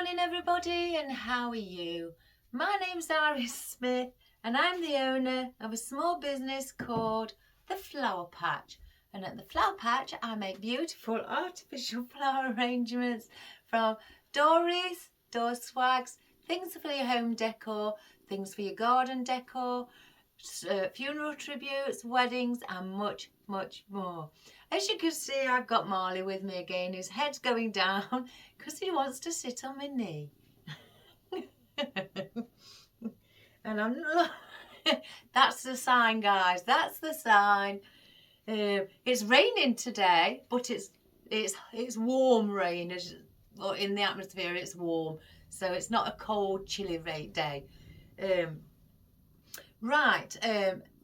morning everybody, and how are you? My name's Iris Smith and I'm the owner of a small business called The Flower Patch, and at The Flower Patch I make beautiful artificial flower arrangements from door wreaths, door swags, things for your home decor, things for your garden decor, funeral tributes, weddings and much more. As you can see, I've got Marley with me again. His head's going down because he wants to sit on my knee. And I'm not... That's the sign, guys. That's the sign. It's raining today, but it's warm rain. In the atmosphere, it's warm, so it's not a cold, chilly day.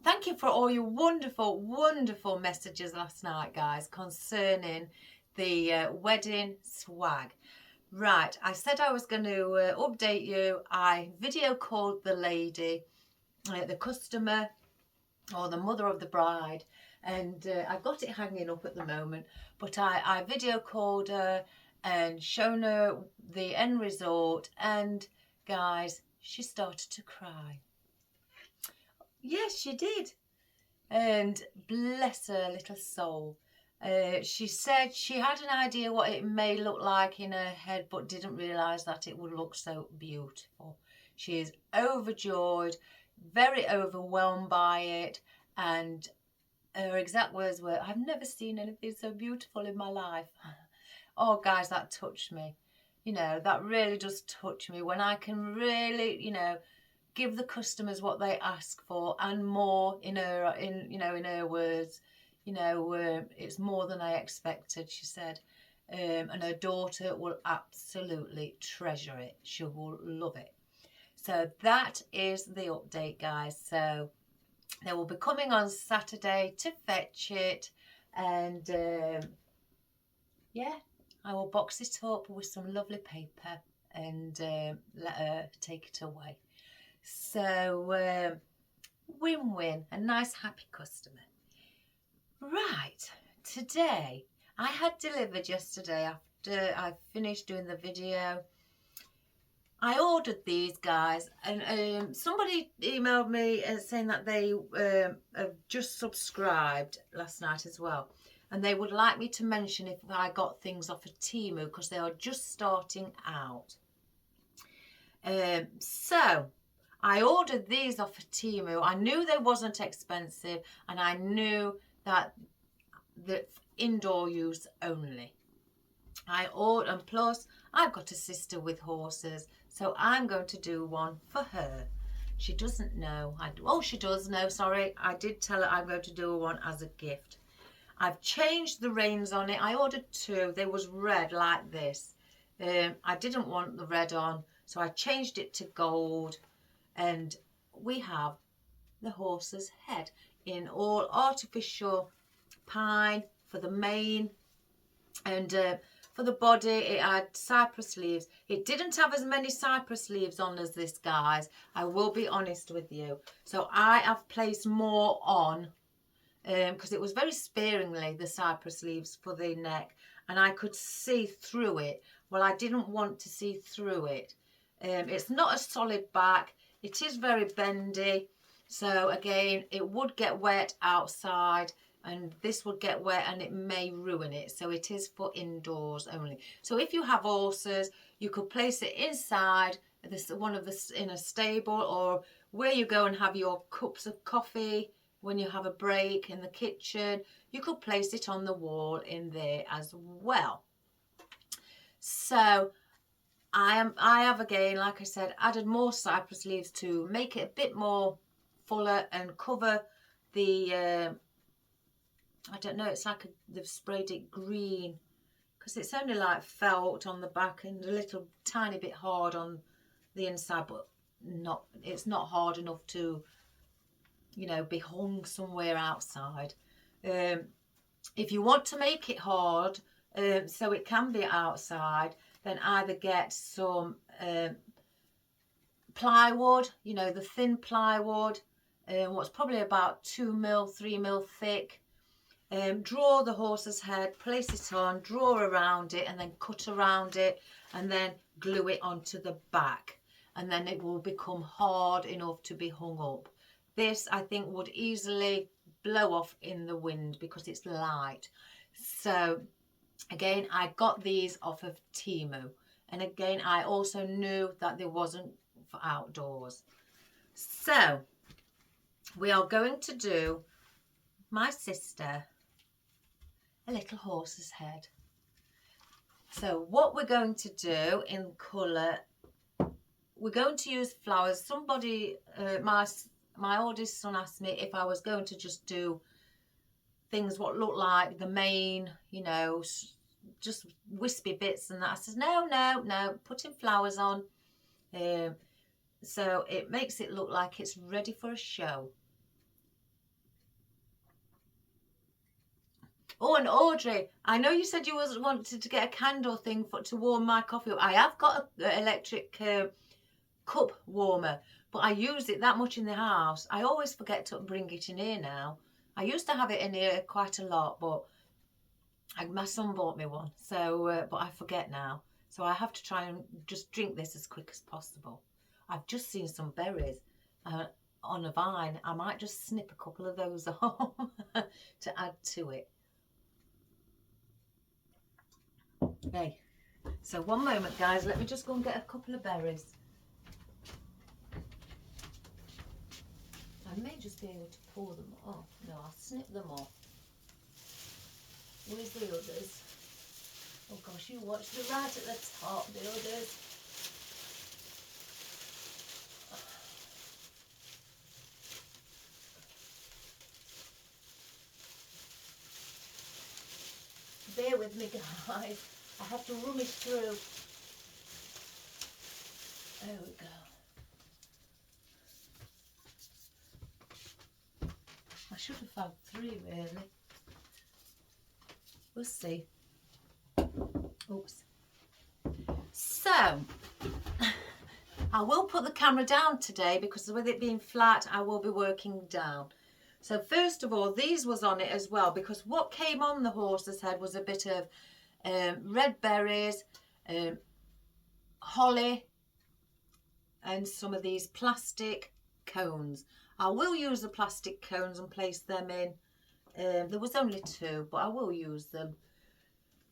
Thank you for all your wonderful messages last night, guys, concerning the wedding swag. Right, I said I was going to update you. I video called the lady, the customer, or the mother of the bride, and I've got it hanging up at the moment, but I video called her and shown her the end result, and guys, she started to cry. Yes, she did. And bless her little soul. She said she had an idea what it may look like in her head, but didn't realise that it would look so beautiful. She is overjoyed, very overwhelmed by it, and her exact words were, "I've never seen anything so beautiful in my life." Oh, guys, that touched me. You know, that really does touch me when I can really, you know, give the customers what they ask for and more in her words. You know, it's more than I expected, she said. And her daughter will absolutely treasure it. She will love it. So that is the update, guys. So they will be coming on Saturday to fetch it. And yeah, I will box it up with some lovely paper and let her take it away. So win-win, a nice happy customer. Right, today I had delivered yesterday after I finished doing the video. I ordered these, guys, and somebody emailed me saying that they have just subscribed last night as well, and they would like me to mention if I got things off of Temu because they are just starting out. So I ordered these off of Temu. I knew they wasn't expensive, and I knew that the indoor use only. I ordered, and plus I've got a sister with horses, so I'm going to do one for her. She doesn't know. Oh, she does know, sorry. I did tell her I'm going to do one as a gift. I've changed the reins on it. I ordered two. They was red like this. I didn't want the red on, so I changed it to gold. And we have the horse's head in all artificial pine for the mane, and for the body it had cypress leaves. It didn't have as many cypress leaves on as this, guys. I will be honest with you. So I have placed more on because it was very sparingly, the cypress leaves for the neck, and I could see through it. Well, I didn't want to see through it. It's not a solid back. It is very bendy, so again it would get wet outside, and this would get wet and it may ruin it, so it is for indoors only. So if you have horses, you could place it inside in a stable, or where you go and have your cups of coffee when you have a break in the kitchen. You could place it on the wall in there as well. So I have again, like I said, added more cypress leaves to make it a bit more fuller and cover the, I don't know, it's like they've sprayed it green because it's only like felt on the back and a little tiny bit hard on the inside, but it's not hard enough to, you know, be hung somewhere outside. If you want to make it hard so it can be outside, then either get some plywood, you know, the thin plywood, what's probably about 2 mil, 3 mil thick, draw the horse's head, place it on, draw around it, and then cut around it, and then glue it onto the back, and then it will become hard enough to be hung up. This, I think, would easily blow off in the wind because it's light. So again, I got these off of Temu, and again, I also knew that there wasn't for outdoors. So we are going to do my sister a little horse's head. So what we're going to do in colour, we're going to use flowers. Somebody, my oldest son asked me if I was going to just do things what look like the mane, you know, just wispy bits and that. I said, no, putting flowers on. So it makes it look like it's ready for a show. Oh, and Audrey, I know you said you wasn't wanted to get a candle thing to warm my coffee up. I have got an electric cup warmer, but I use it that much in the house. I always forget to bring it in here now. I used to have it in here quite a lot, but my son bought me one, so but I forget now. So I have to try and just drink this as quick as possible. I've just seen some berries on a vine. I might just snip a couple of those off to add to it. Okay, so one moment, guys. Let me just go and get a couple of berries. I may just be able to pull them off. No, I'll snip them off. Where's the others? Oh gosh, you watch the right at the top, the others. Bear with me, guys. I have to rummage through. There we go. I should have had 3 really. We'll see. Oops. So, I will put the camera down today because with it being flat, I will be working down. So first of all, these was on it as well because what came on the horse's head was a bit of red berries, holly, and some of these plastic cones. I will use the plastic cones and place them in. There was only 2, but I will use them.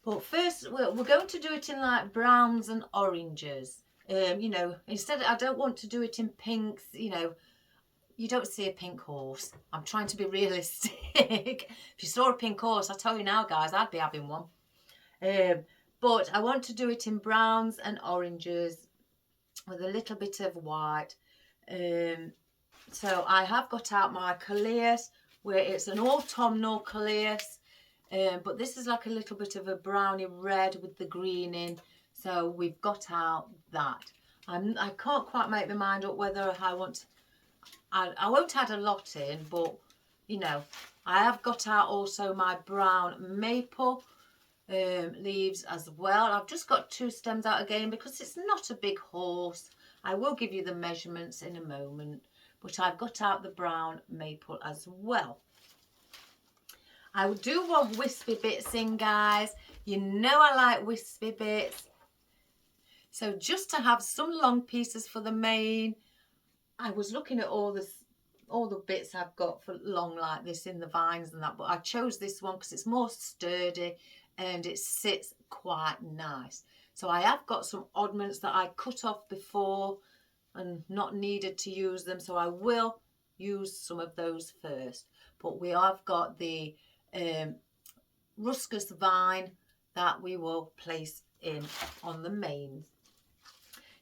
But first, we're going to do it in like browns and oranges. You know, instead, I don't want to do it in pinks, you know. You don't see a pink horse. I'm trying to be realistic. If you saw a pink horse, I tell you now, guys, I'd be having one. But I want to do it in browns and oranges with a little bit of white. So I have got out my clemetis, where it's an autumnal clemetis. But this is like a little bit of a browny red with the green in. So we've got out that. I can't quite make my mind up whether I want... I won't add a lot in, but, you know, I have got out also my brown maple leaves as well. I've just got 2 stems out again because it's not a big horse. I will give you the measurements in a moment, but I've got out the brown maple as well. I do want wispy bits in, guys. You know I like wispy bits. So just to have some long pieces for the mane. I was looking at all the bits I've got for long like this in the vines and that, but I chose this one because it's more sturdy and it sits quite nice. So I have got some oddments that I cut off before and not needed to use them, so I will use some of those first. But we have got the ruscus vine that we will place in on the manes.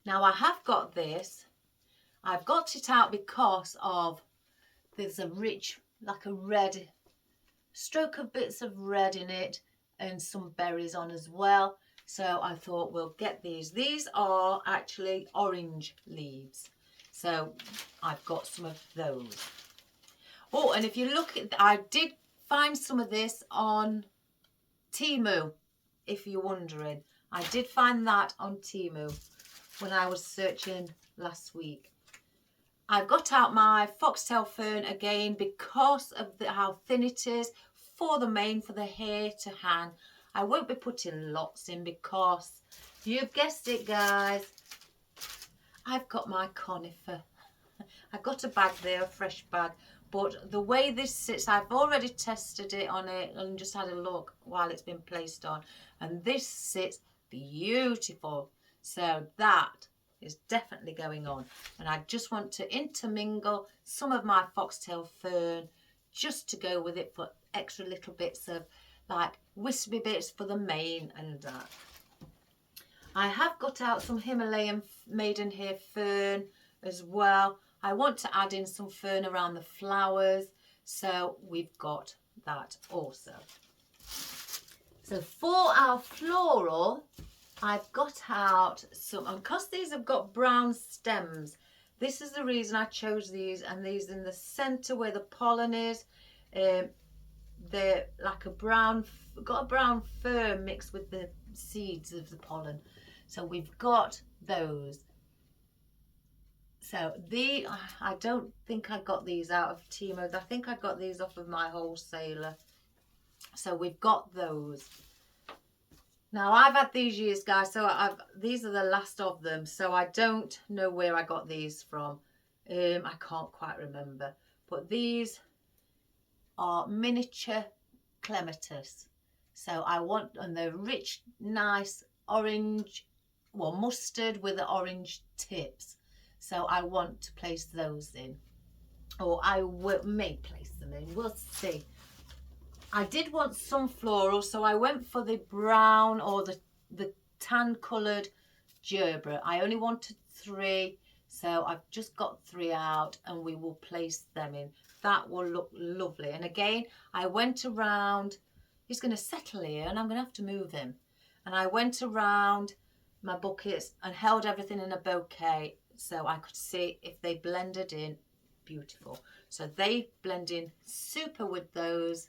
Now I have got this. I've got it out because of there's a rich, like a red stroke of bits of red in it and some berries on as well. So I thought we'll get these. These are actually orange leaves. So I've got some of those. Oh, and if you look at, I did find some of this on Temu, if you're wondering. I did find that on Temu when I was searching last week. I've got out my foxtail fern again because of how thin it is. for the mane, for the hair to hang. I won't be putting lots in because you've guessed it, guys, I've got my conifer. I've got a bag there, a fresh bag, but the way this sits, I've already tested it on it and just had a look while it's been placed on, and this sits beautiful. So that is definitely going on, and I just want to intermingle some of my foxtail fern just to go with it for extra little bits of like wispy bits for the mane and that. I have got out some Himalayan maiden hair fern as well. I want to add in some fern around the flowers, so we've got that also. So for our floral, I've got out some, and because these have got brown stems, this is the reason I chose these, and these in the centre where the pollen is, they're like a brown, got a brown fern mixed with the seeds of the pollen. So we've got those. So I don't think I got these out of Timo's. I think I got these off of my wholesaler. So we've got those. Now I've had these years, guys, so these are the last of them. So I don't know where I got these from. I can't quite remember. But these are miniature clematis. So I want, and they're rich, nice orange, well, mustard with the orange tips. So I want to place those in, or I may place them in, we'll see. I did want some floral, so I went for the brown or the tan coloured gerbera. I only wanted 3, so I've just got 3 out, and we will place them in. That will look lovely. And again, I went around, he's going to settle here and I'm going to have to move him. And I went around my buckets and held everything in a bouquet so I could see if they blended in beautiful. So they blend in super with those.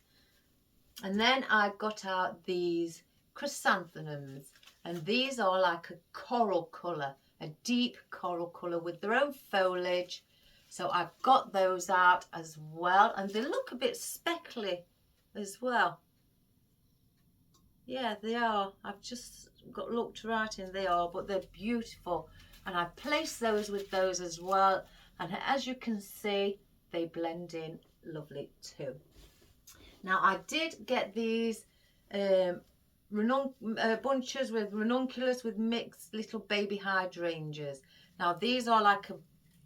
And then I got out these chrysanthemums, and these are like a coral colour, a deep coral colour with their own foliage. So I've got those out as well, and they look a bit speckly as well. Yeah, they are. I've just looked right in, they are, but they're beautiful. And I placed those with those as well, and as you can see, they blend in lovely too. Now I did get these bunches with rununculus with mixed little baby hydrangeas. Now these are like a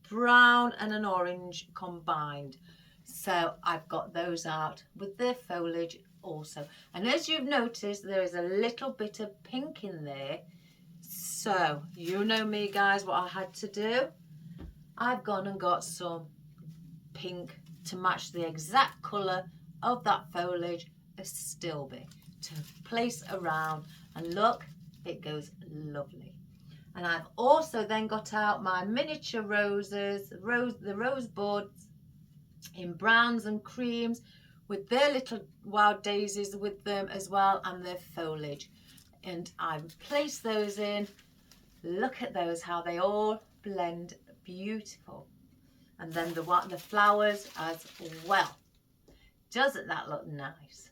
brown and an orange combined, so I've got those out with their foliage also. And as you've noticed, there is a little bit of pink in there. So you know me, guys, what I had to do. I've gone and got some pink to match the exact colour of that foliage, a stilby, to place around, and look, it goes lovely. And I've also then got out my miniature roses, the rose buds in browns and creams with their little wild daisies with them as well, and their foliage. And I've placed those in. Look at those, how they all blend beautiful. And then the flowers as well. Doesn't that look nice?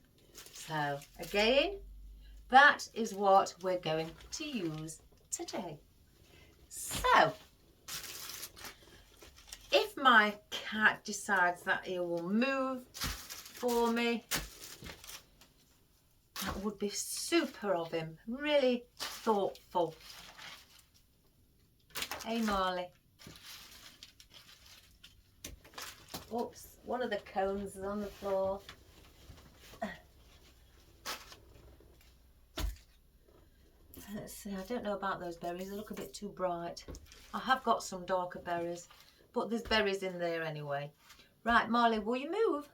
So again, that is what we're going to use today. So if my cat decides that he will move for me, that would be super of him. Really thoughtful. Hey Marley. Oops, one of the cones is on the floor. Let's see, I don't know about those berries. They look a bit too bright. I have got some darker berries, but there's berries in there anyway. Right, Marley, will you move?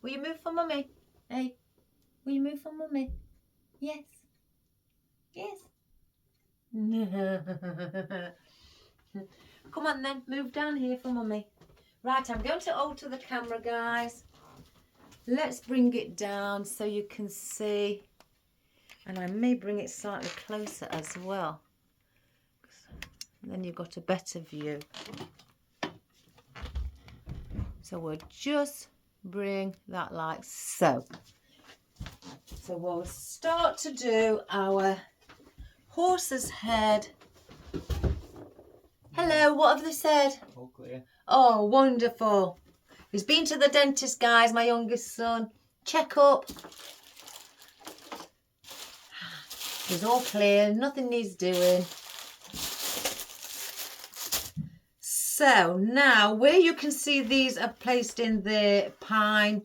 Will you move for Mummy? Hey, will you move for Mummy? Yes. Yes. Come on then, move down here for Mummy. Right, I'm going to alter the camera, guys. Let's bring it down so you can see. And I may bring it slightly closer as well. Then you've got a better view. So we'll just bring that like so. So we'll start to do our horse's head. Hello, what have they said? All clear. Oh, wonderful. He's been to the dentist, guys, my youngest son. Check up. He's all clear, nothing needs doing. So now where you can see these are placed in the pine,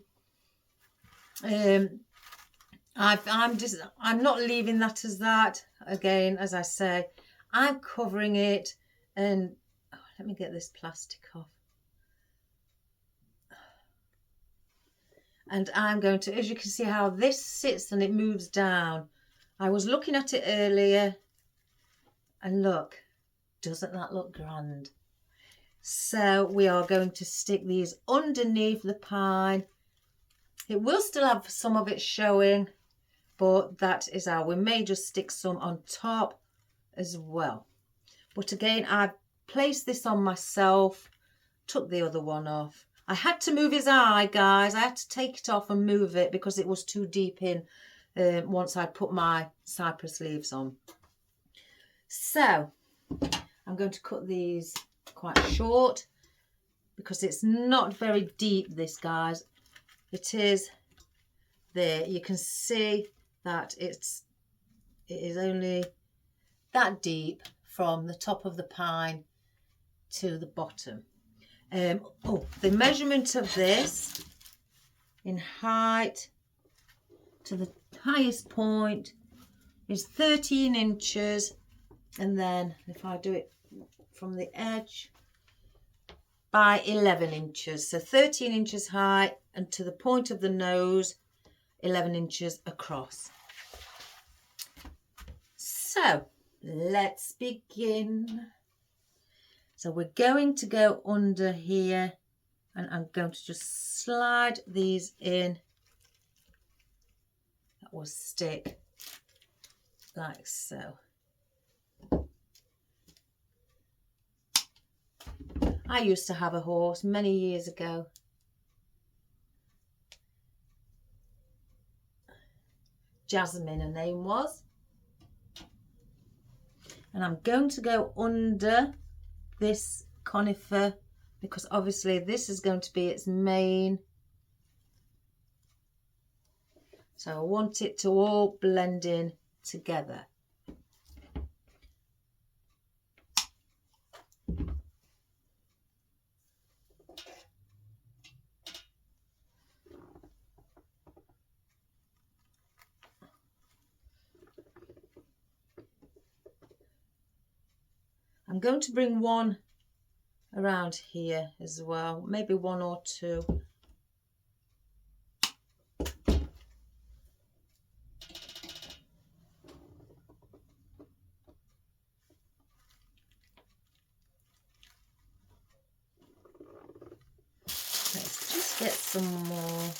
I'm not leaving that as that. Again, as I say, I'm covering it, and let me get this plastic off. And I'm going to, as you can see how this sits and it moves down. I was looking at it earlier and look, doesn't that look grand? So we are going to stick these underneath the pine. It will still have some of it showing, but that is how we may just stick some on top as well. But again, I've placed this on myself, took the other one off. I had to move his eye, guys. I had to take it off and move it because it was too deep in once I put my cypress leaves on. So I'm going to cut these quite short because it's not very deep, this, guys. It is there. You can see that it is only that deep from the top of the pine to the bottom. The measurement of this in height to the highest point is 13 inches, and then if I do it from the edge, by 11 inches. So 13 inches high, and to the point of the nose, 11 inches across. So let's begin. So we're going to go under here, and I'm going to just slide these in. That will stick like so. I used to have a horse many years ago. Jasmine, her name was. And I'm going to go under this conifer because obviously this is going to be its mane. So I want it to all blend in together. I'm going to bring one around here as well, maybe one or two. Let's just get some more.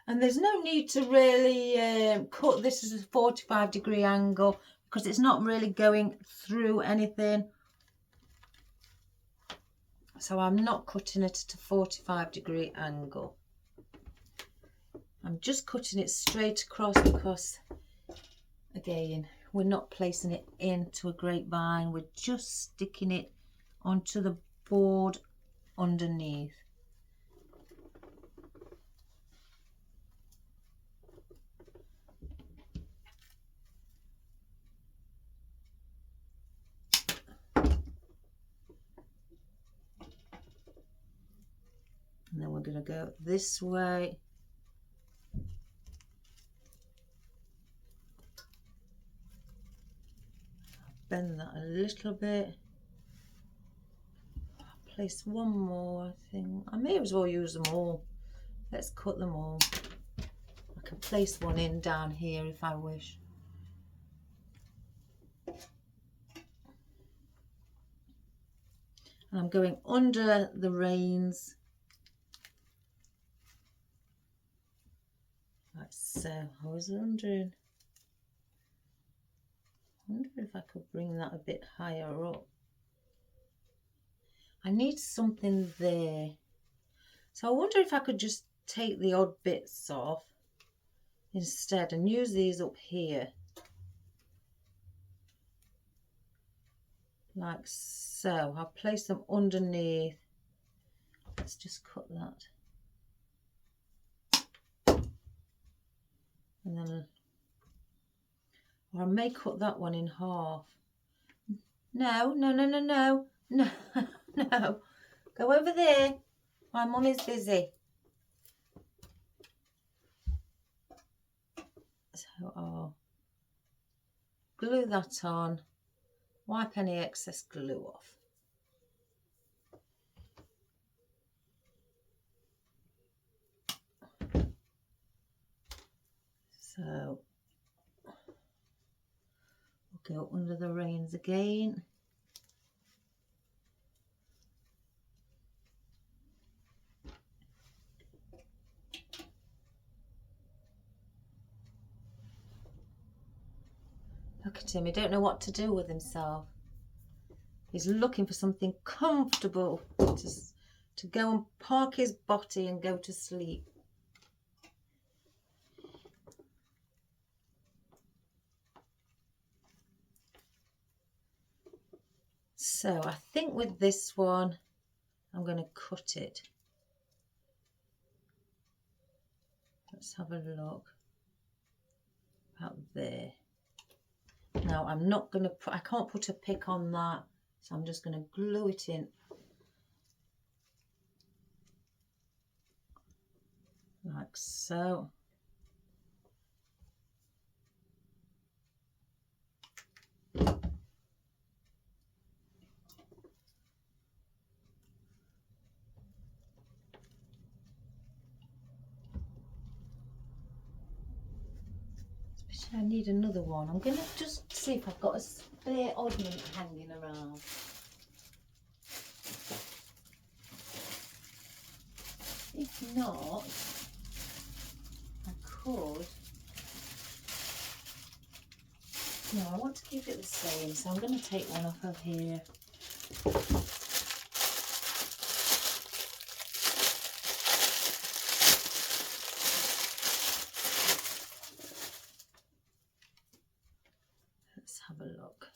And there's no need to really cut this as a 45-degree angle because it's not really going through anything. So I'm not cutting it at a 45-degree angle. I'm just cutting it straight across because, again, we're not placing it into a grapevine. We're just sticking it onto the board underneath. And then we're going to go this way. Bend that a little bit. Place one more, I think. I may as well use them all. Let's cut them all. I can place one in down here if I wish. And I'm going under the reins. So I was wondering if I could bring that a bit higher up. I need something there. So I wonder if I could just take the odd bits off instead and use these up here. Like so. I'll place them underneath. Let's just cut that. And then, or I may cut that one in half. No, no, no, no, no, no, no. Go over there. My mum is busy. So I'll glue that on. Wipe any excess glue off. So we'll go under the reins again. Look at him, he don't know what to do with himself. He's looking for something comfortable to go and park his body and go to sleep. So I think with this one, I'm going to cut it. Let's have a look. About there. Now I'm not going to put, I can't put a pick on that, so I'm just going to glue it in. Like so. I need another one. I'm going to just see if I've got a spare oddment hanging around. If not, I could. No, I want to keep it the same, so I'm going to take one off of here. Let's have a look.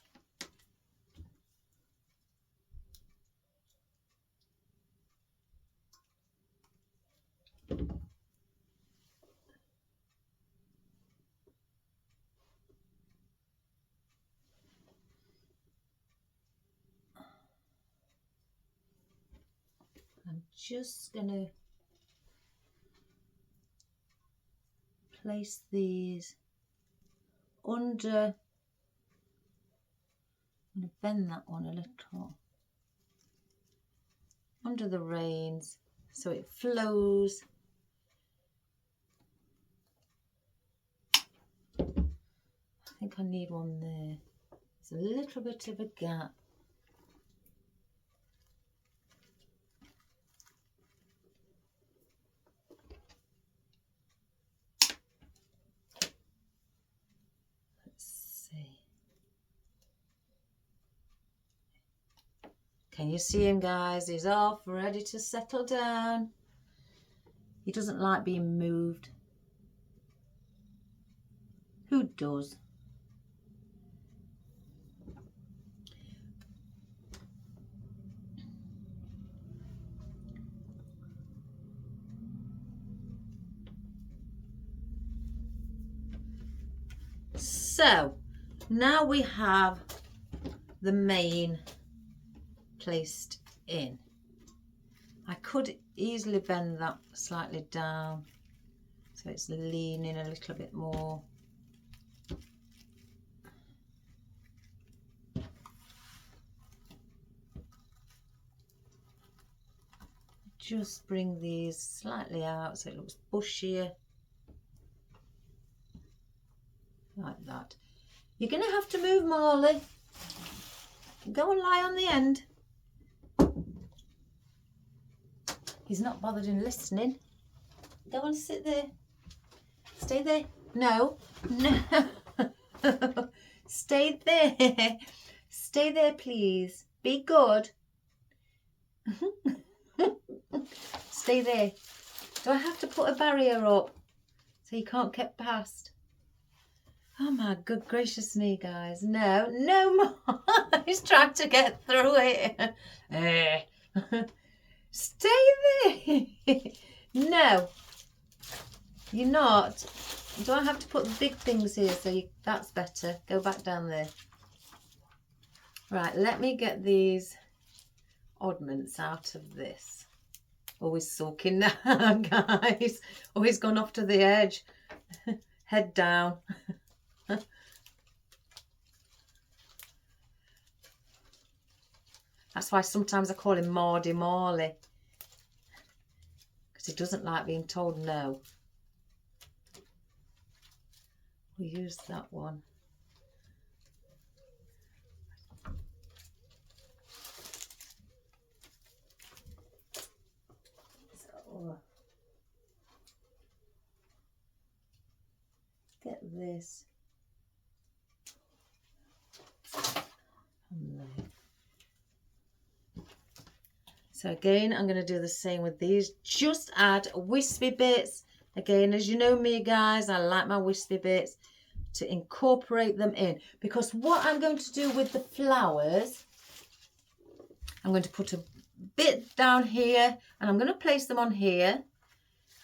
I'm just going to place these under. I'm going to bend that one a little under the reins so it flows. I think I need one there. There's a little bit of a gap. Can you see him, guys? He's off, ready to settle down. He doesn't like being moved. Who does? So, now we have the mane placed in. I could easily bend that slightly down so it's leaning a little bit more. Just bring these slightly out so it looks bushier. Like that. You're going to have to move, Morley. Go and lie on the end. He's not bothered in listening. Go and sit there. Stay there. No. No. Stay there. Stay there, please. Be good. Stay there. Do I have to put a barrier up so you can't get past? Oh my good gracious me, guys. No, no more. He's trying to get through it. Stay there. No, you're not. Do I have to put the big things here so that's better? Go back down there. Right, let me get these oddments out of this. Oh, he's sulking now, guys. Oh, he's gone off to the edge. Head down. That's why sometimes I call him Mardy Marley. Because he doesn't like being told no. We'll use that one. So, get this. So again, I'm going to do the same with these. Just add wispy bits. Again, as you know me, guys, I like my wispy bits to incorporate them in. Because what I'm going to do with the flowers, I'm going to put a bit down here and I'm going to place them on here.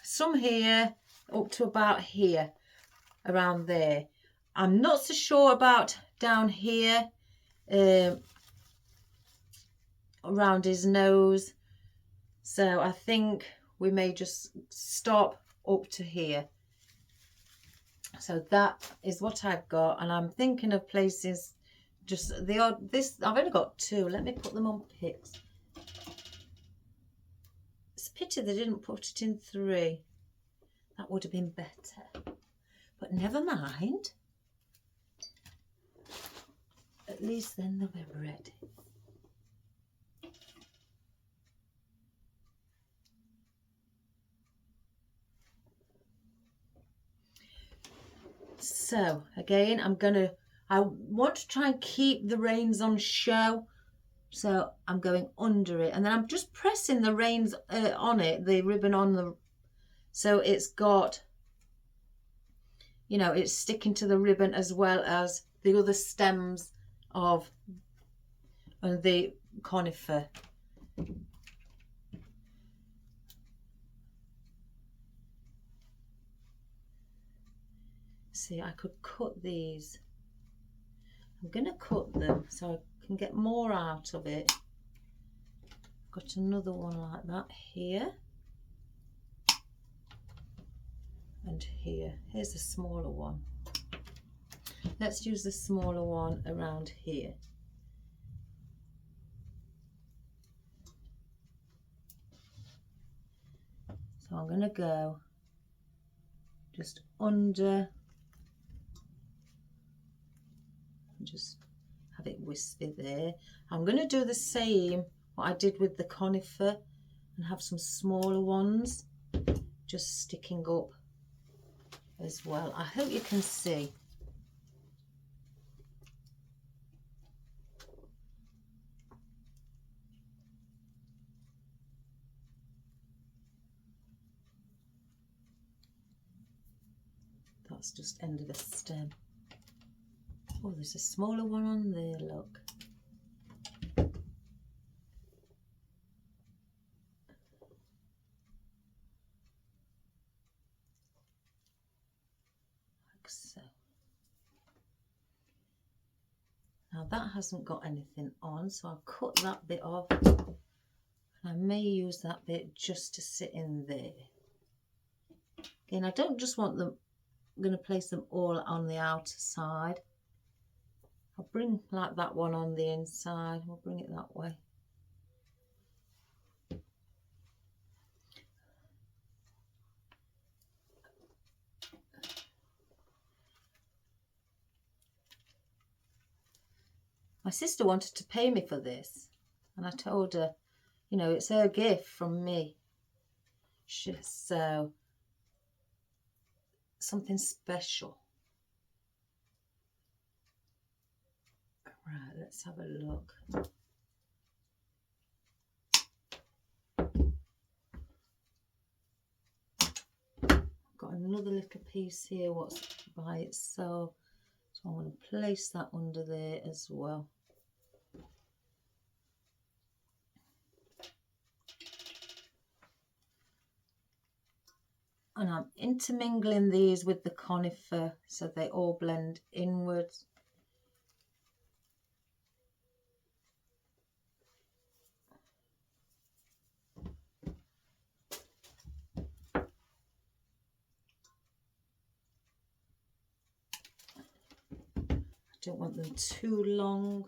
Some here up to about here, around there. I'm not so sure about down here. Around his nose, so I think we may just stop up to here. So that is what I've got, and I'm thinking of places just the odd. This I've only got two. Let me put them on picks. It's a pity they didn't put it in 3. That would have been better, but never mind. At least then they'll be ready. So again, I want to try and keep the reins on show. So I'm going under it and then I'm just pressing the reins on it, the ribbon on the, so it's got, you know, it's sticking to the ribbon as well as the other stems of the conifer. See, I could cut these. I'm going to cut them so I can get more out of it. Got another one like that here. And here. Here's a smaller one. Let's use the smaller one around here. So I'm going to go just under. Just have it wispy there. I'm going to do the same what I did with the conifer and have some smaller ones just sticking up as well. I hope you can see. That's just end of a stem. Oh, there's a smaller one on there, look. Like so. Now that hasn't got anything on, so I'll cut that bit off. And I may use that bit just to sit in there. Again, I don't just want them, I'm going to place them all on the outer side. I'll bring like that one on the inside. We'll bring it that way. My sister wanted to pay me for this, and I told her, you know, it's her gift from me. So something special. Right, let's have a look. Got another little piece here what's by itself, so I'm going to place that under there as well. And I'm intermingling these with the conifer so they all blend inwards. I don't want them too long.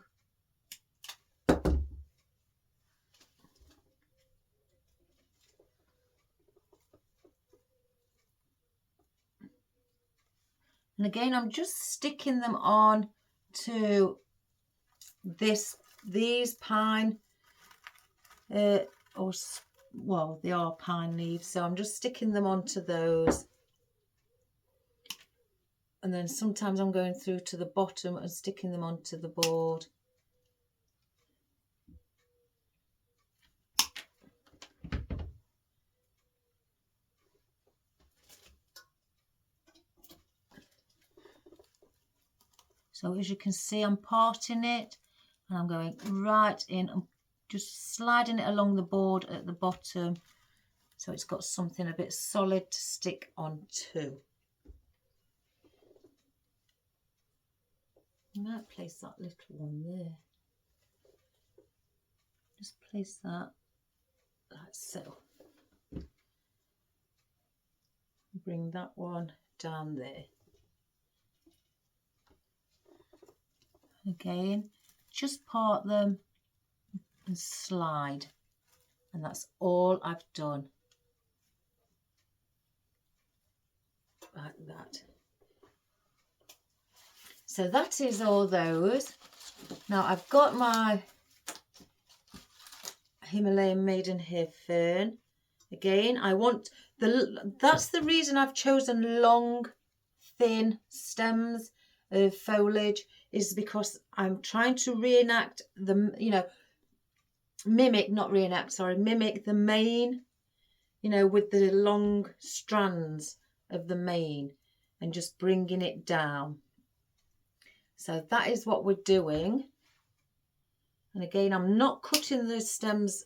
And again, I'm just sticking them on to these pine, well, they are pine leaves, so I'm just sticking them onto those. And then sometimes I'm going through to the bottom and sticking them onto the board. So as you can see, I'm parting it and I'm going right in. I'm just sliding it along the board at the bottom so it's got something a bit solid to stick onto. I might place that little one there. Just place that like so. Bring that one down there. Again, just part them and slide, and that's all I've done, like that. So that is all those. Now I've got my Himalayan maiden hair fern. Again, I want that's the reason I've chosen long, thin stems of foliage, is because I'm trying to reenact the, mimic the mane, with the long strands of the mane and just bringing it down. So that is what we're doing. And again, I'm not cutting the stems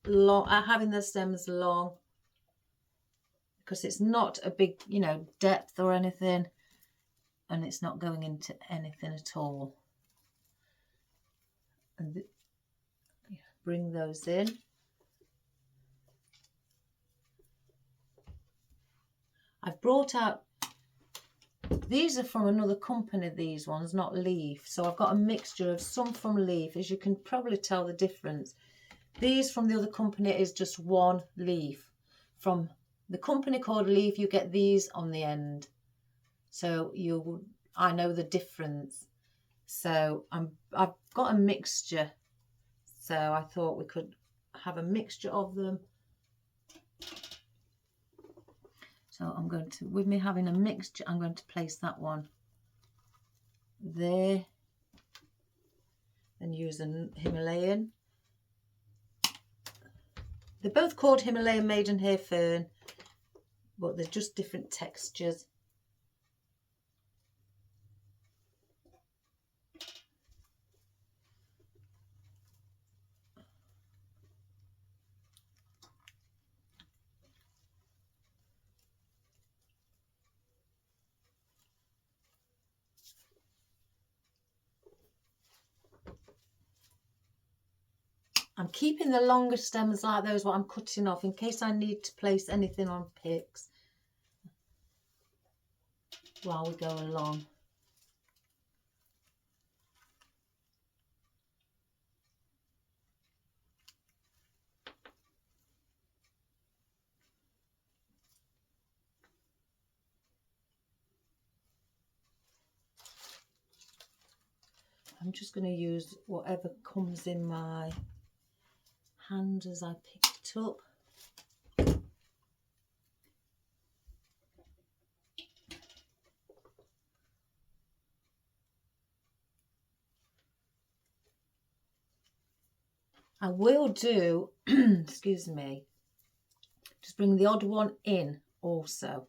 long, having the stems long, because it's not a big, depth or anything, and it's not going into anything at all. And bring those in. I've brought out, these are from another company, these ones, not leaf. So I've got a mixture of some from leaf, as you can probably tell the difference. These from the other company is just one leaf. From the company called Leaf, you get these on the end. So I know the difference. So I've got a mixture. So I thought we could have a mixture of them. So I'm going to, with me having a mixture, I'm going to place that one there and use a Himalayan. They're both called Himalayan maiden hair fern, but they're just different textures. I'm keeping the longer stems like those what I'm cutting off in case I need to place anything on picks while we go along. I'm just going to use whatever comes in my hand as I pick it up. I will do, excuse me, just bring the odd one in also.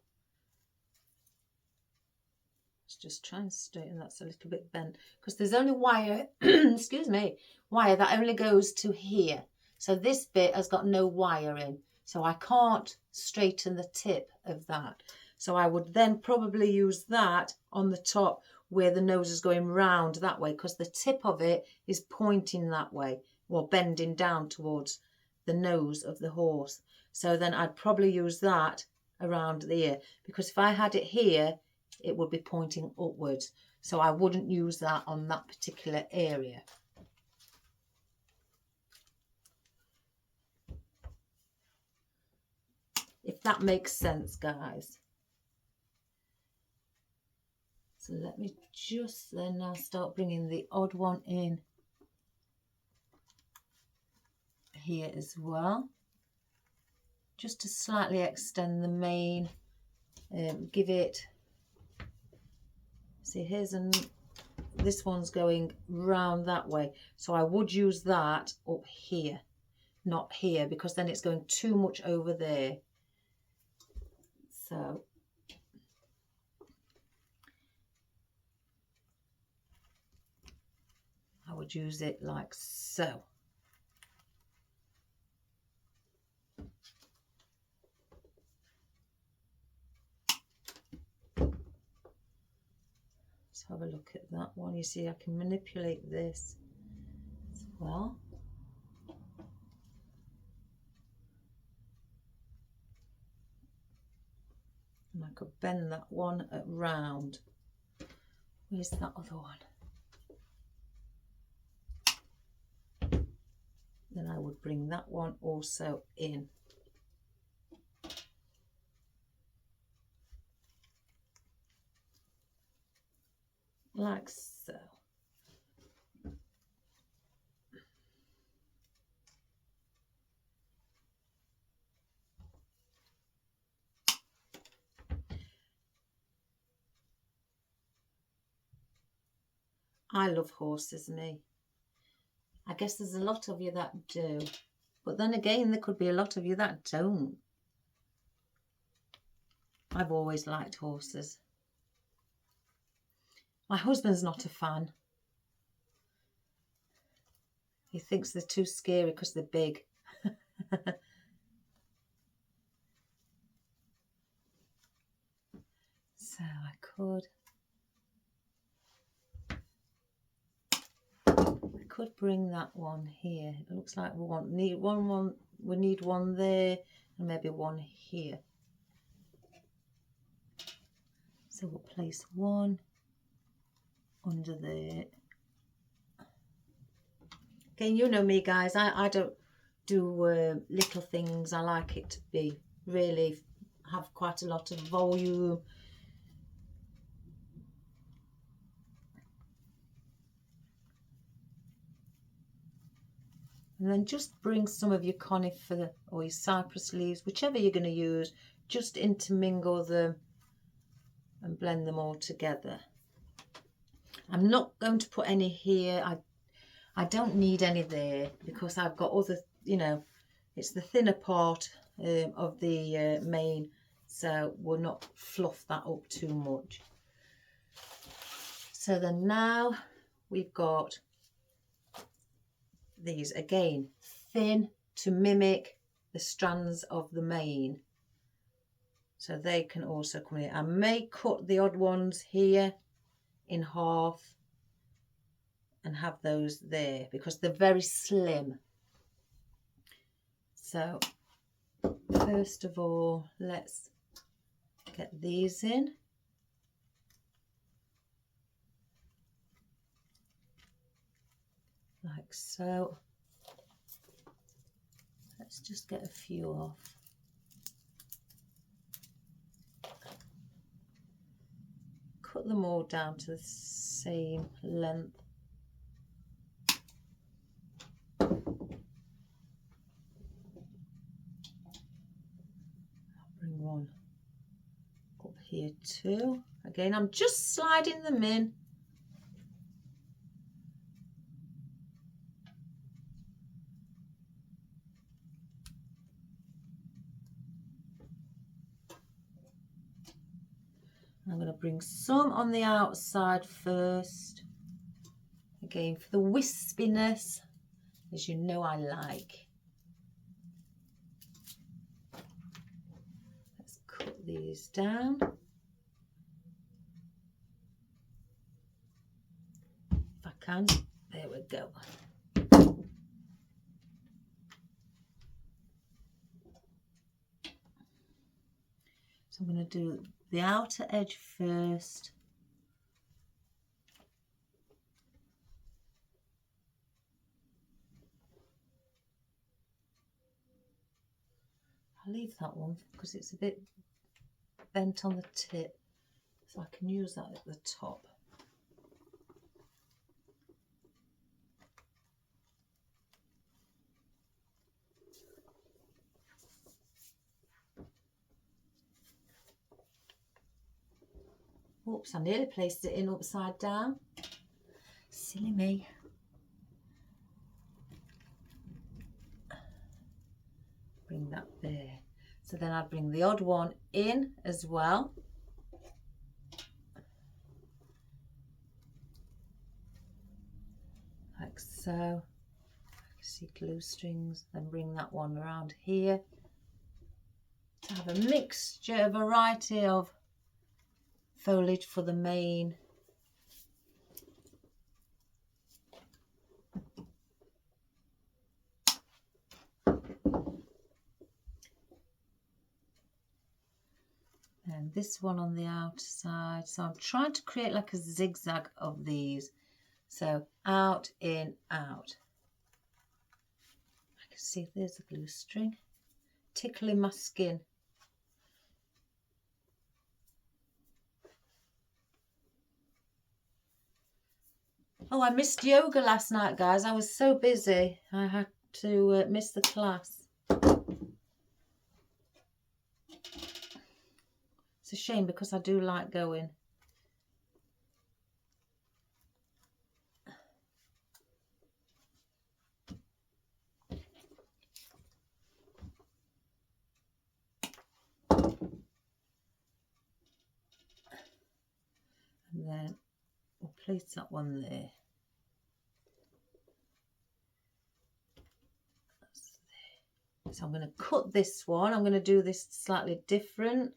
Let's just try and straighten, that's a little bit bent, because there's only wire, excuse me, wire that only goes to here. So this bit has got no wire in, so I can't straighten the tip of that. So I would then probably use that on the top where the nose is going round that way, because the tip of it is pointing that way, or bending down towards the nose of the horse. So then I'd probably use that around the ear, because if I had it here, it would be pointing upwards. So I wouldn't use that on that particular area. If that makes sense, guys. So let me just then now start bringing the odd one in here as well, just to slightly extend the mane, give it, see here's this one's going round that way, so I would use that up here, not here, because then it's going too much over there. So I would use it like so. Let's have a look at that one. You see I can manipulate this as well. And I could bend that one around. Where's that other one? Then I would bring that one also in. Like so. I love horses, me. I guess there's a lot of you that do. But then again, there could be a lot of you that don't. I've always liked horses. My husband's not a fan. He thinks they're too scary because they're big. So I could bring that one here. It looks like we need one there and maybe one here. So we'll place one under there. Again, you know me, guys, I don't do little things. I like it to be really have quite a lot of volume. And then just bring some of your conifer or your cypress leaves, whichever you're going to use, just intermingle them and blend them all together. I'm not going to put any here. I don't need any there because I've got other, you know, it's the thinner part of the mane, so we'll not fluff that up too much. So then now we've got these again, thin to mimic the strands of the mane. So they can also come in. I may cut the odd ones here in half and have those there because they're very slim. So first of all, let's get these in. Like so. Let's just get a few off. Cut them all down to the same length. I'll bring one up here too. Again, I'm just sliding them in. bring some on the outside first. Again, for the wispiness, as you know I like. Let's cut these down. If I can, there we go. So I'm going to do the outer edge first. I'll leave that one because it's a bit bent on the tip, so I can use that at the top. Oops, I nearly placed it in upside down. Silly me. Bring that there. So then I bring the odd one in as well. Like so. I can see glue strings. Then bring that one around here to have a mixture, a variety of foliage for the main. And this one on the outside. So I'm trying to create like a zigzag of these. So out, in, out. I can see there's a glue string tickling my skin. Oh, I missed yoga last night, guys. I was so busy. I had to miss the class. It's a shame because I do like going. And then we'll place that one there. So I'm going to cut this one. I'm going to do this slightly different.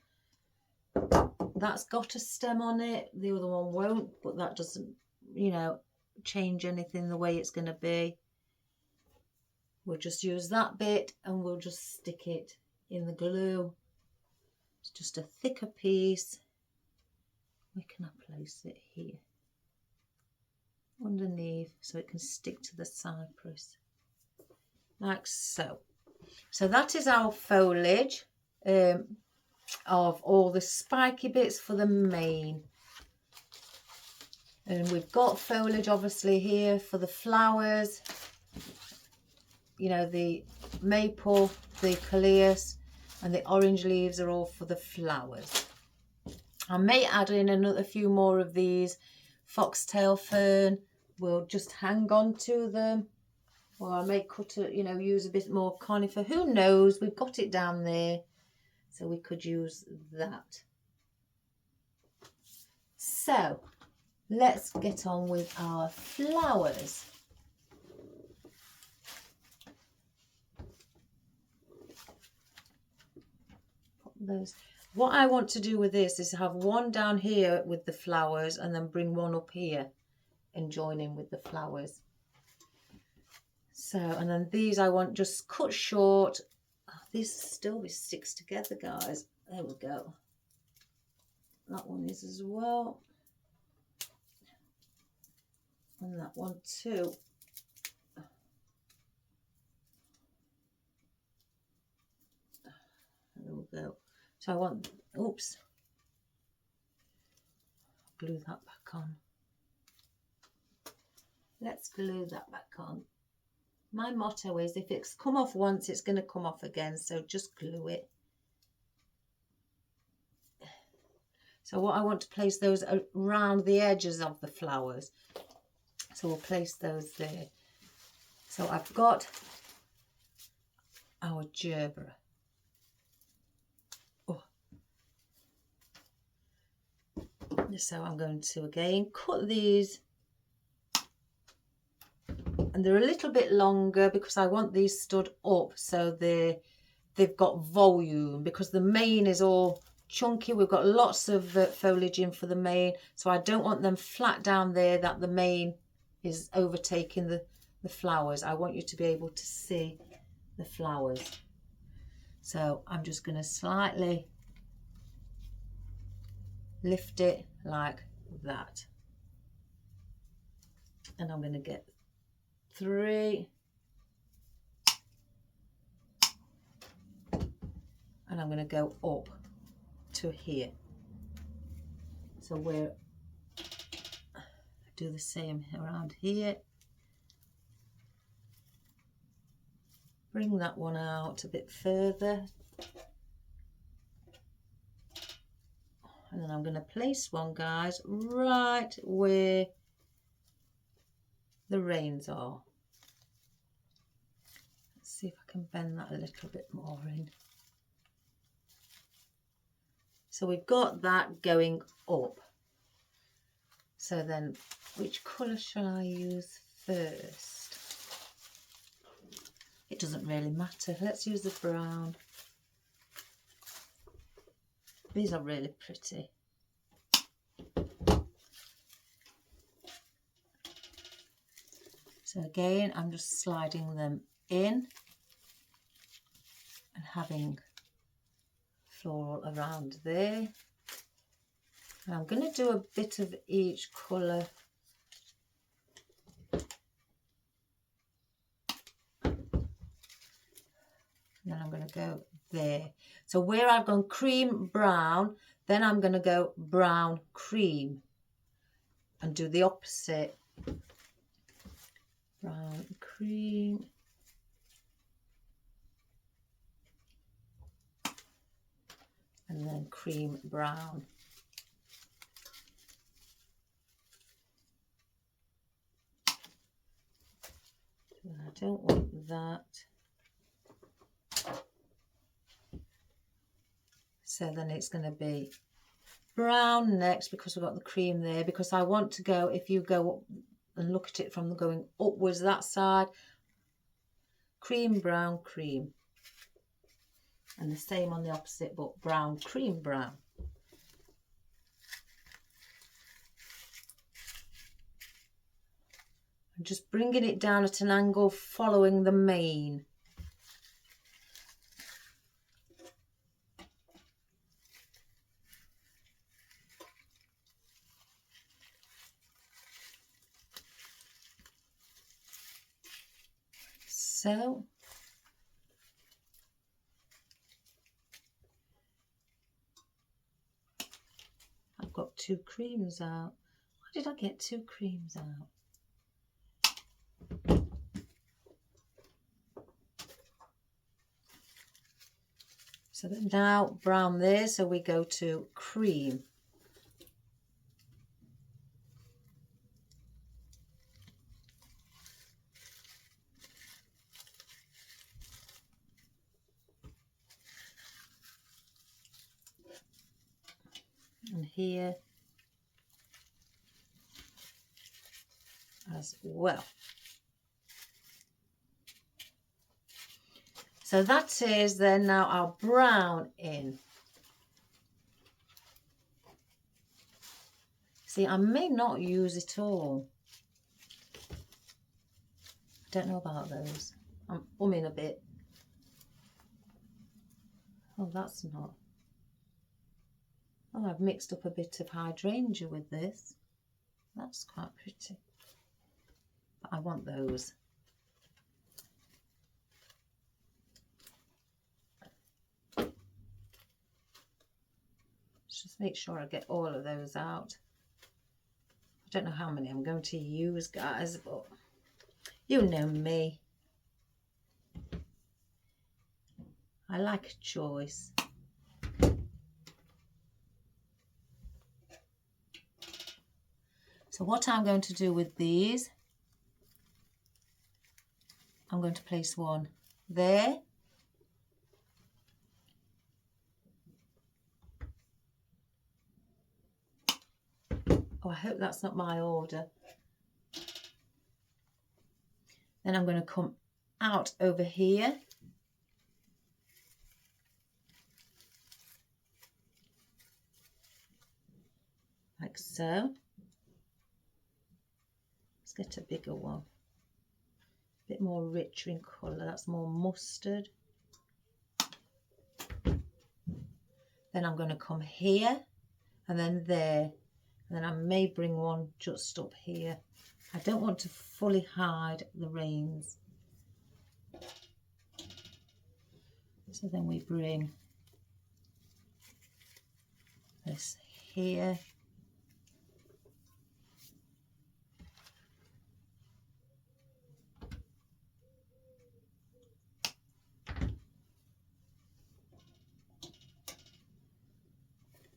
That's got a stem on it. The other one won't, but that doesn't, you know, change anything the way it's going to be. We'll just use that bit and we'll just stick it in the glue. It's just a thicker piece. Where can I place it? Here. Underneath, so it can stick to the cypress. Like so. So that is our foliage of all the spiky bits for the main. And we've got foliage obviously here for the flowers. You know, the maple, the coleus and the orange leaves are all for the flowers. I may add in a few more of these foxtail fern. We'll just hang on to them. Or I may cut it, you know, use a bit more conifer. Who knows? We've got it down there. So we could use that. So let's get on with our flowers. Put those. What I want to do with this is have one down here with the flowers and then bring one up here and join in with the flowers. So, and then these I want just cut short. Oh, these still sticks together, guys. There we go. That one is as well. And that one too. There we go. So I want, oops, glue that back on. Let's glue that back on. My motto is if it's come off once, it's going to come off again. So just glue it. So what I want to place those around the edges of the flowers. So we'll place those there. So I've got our gerbera. Oh. So I'm going to again cut these, and they're a little bit longer because I want these stood up so they've got volume, because the mane is all chunky. We've got lots of foliage in for the mane, so I don't want them flat down there that the mane is overtaking the flowers. I want you to be able to see the flowers. So I'm just going to slightly lift it like that, and I'm going to get 3, and I'm going to go up to here. So we're do the same around here. Bring that one out a bit further, and then I'm going to place one, guys, right where the reins are. Let's see if I can bend that a little bit more in. So we've got that going up. So then, which colour shall I use first? It doesn't really matter. Let's use the brown. These are really pretty. So again, I'm just sliding them in and having floral around there. And I'm going to do a bit of each colour. And then I'm going to go there. So where I've gone cream brown, then I'm going to go brown cream and do the opposite. Brown cream. And then cream brown. So I don't want that. So then it's going to be brown next, because we've got the cream there, because I want to go, if you go up and look at it from the going upwards that side, cream, brown, cream. And the same on the opposite, but brown, cream, brown. I'm just bringing it down at an angle following the mane. So I've got 2 creams out. Why did I get 2 creams out? So now brown there, so we go to cream. And here as well. So that is then now our brown in. See, I may not use it all. I don't know about those. I'm umming a bit. Oh, that's not. Oh, I've mixed up a bit of hydrangea with this. That's quite pretty. But I want those. Just make sure I get all of those out. I don't know how many I'm going to use, guys, but you know me. I like a choice. So what I'm going to do with these, I'm going to place one there. Oh, I hope that's not my order. Then I'm going to come out over here. Like so. Let's get a bigger one. A bit more richer in colour. That's more mustard. Then I'm going to come here and then there. And then I may bring one just up here. I don't want to fully hide the reins. So then we bring this here.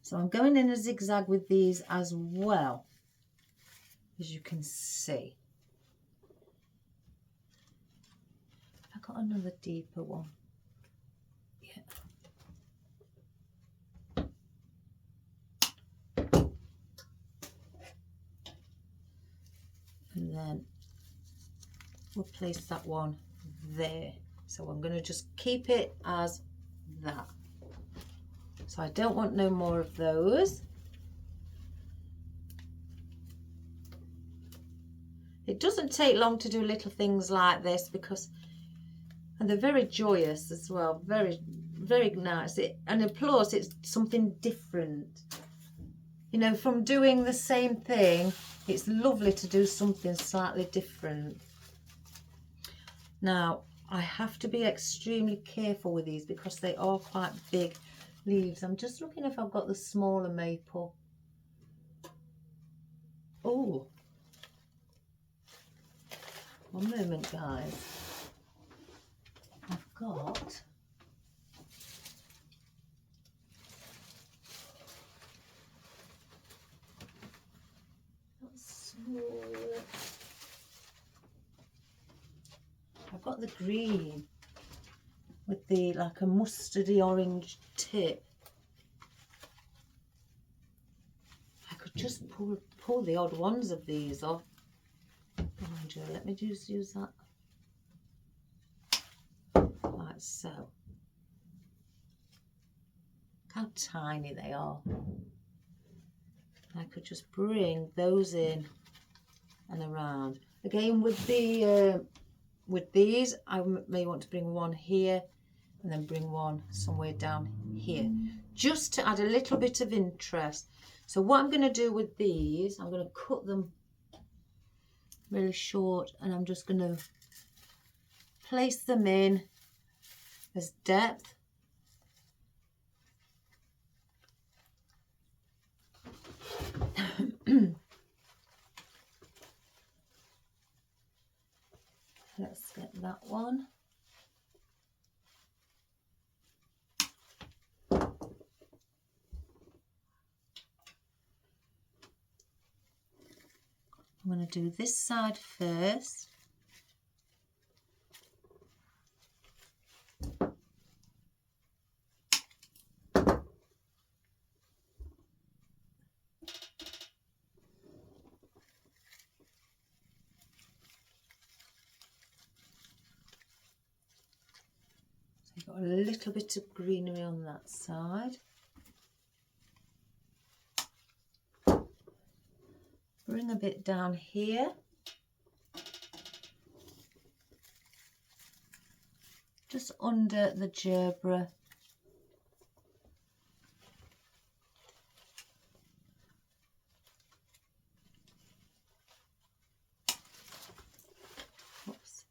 So I'm going in a zigzag with these as well, as you can see. I've got another deeper one. Yeah. And then we'll place that one there. So I'm going to just keep it as that. So I don't want no more of those. It doesn't take long to do little things like this because, and they're very joyous as well, very, very nice. And plus it's something different. You know, from doing the same thing, it's lovely to do something slightly different. Now, I have to be extremely careful with these because they are quite big leaves. I'm just looking if I've got the smaller maple. Oh, one moment, guys. I've got I've got the green with the like a mustardy orange tip. I could just pull the odd ones of these off. Let me just use that like so. Look how tiny they are. I could just bring those in and around. Again, with the with these, I may want to bring one here and then bring one somewhere down here, just to add a little bit of interest. So what I'm going to do with these, I'm going to cut them really short and I'm just going to place them in as depth. Let's get that one. I'm going to do this side first. So you've got a little bit of greenery on that side. Bring a bit down here. Just under the gerbera. Oops.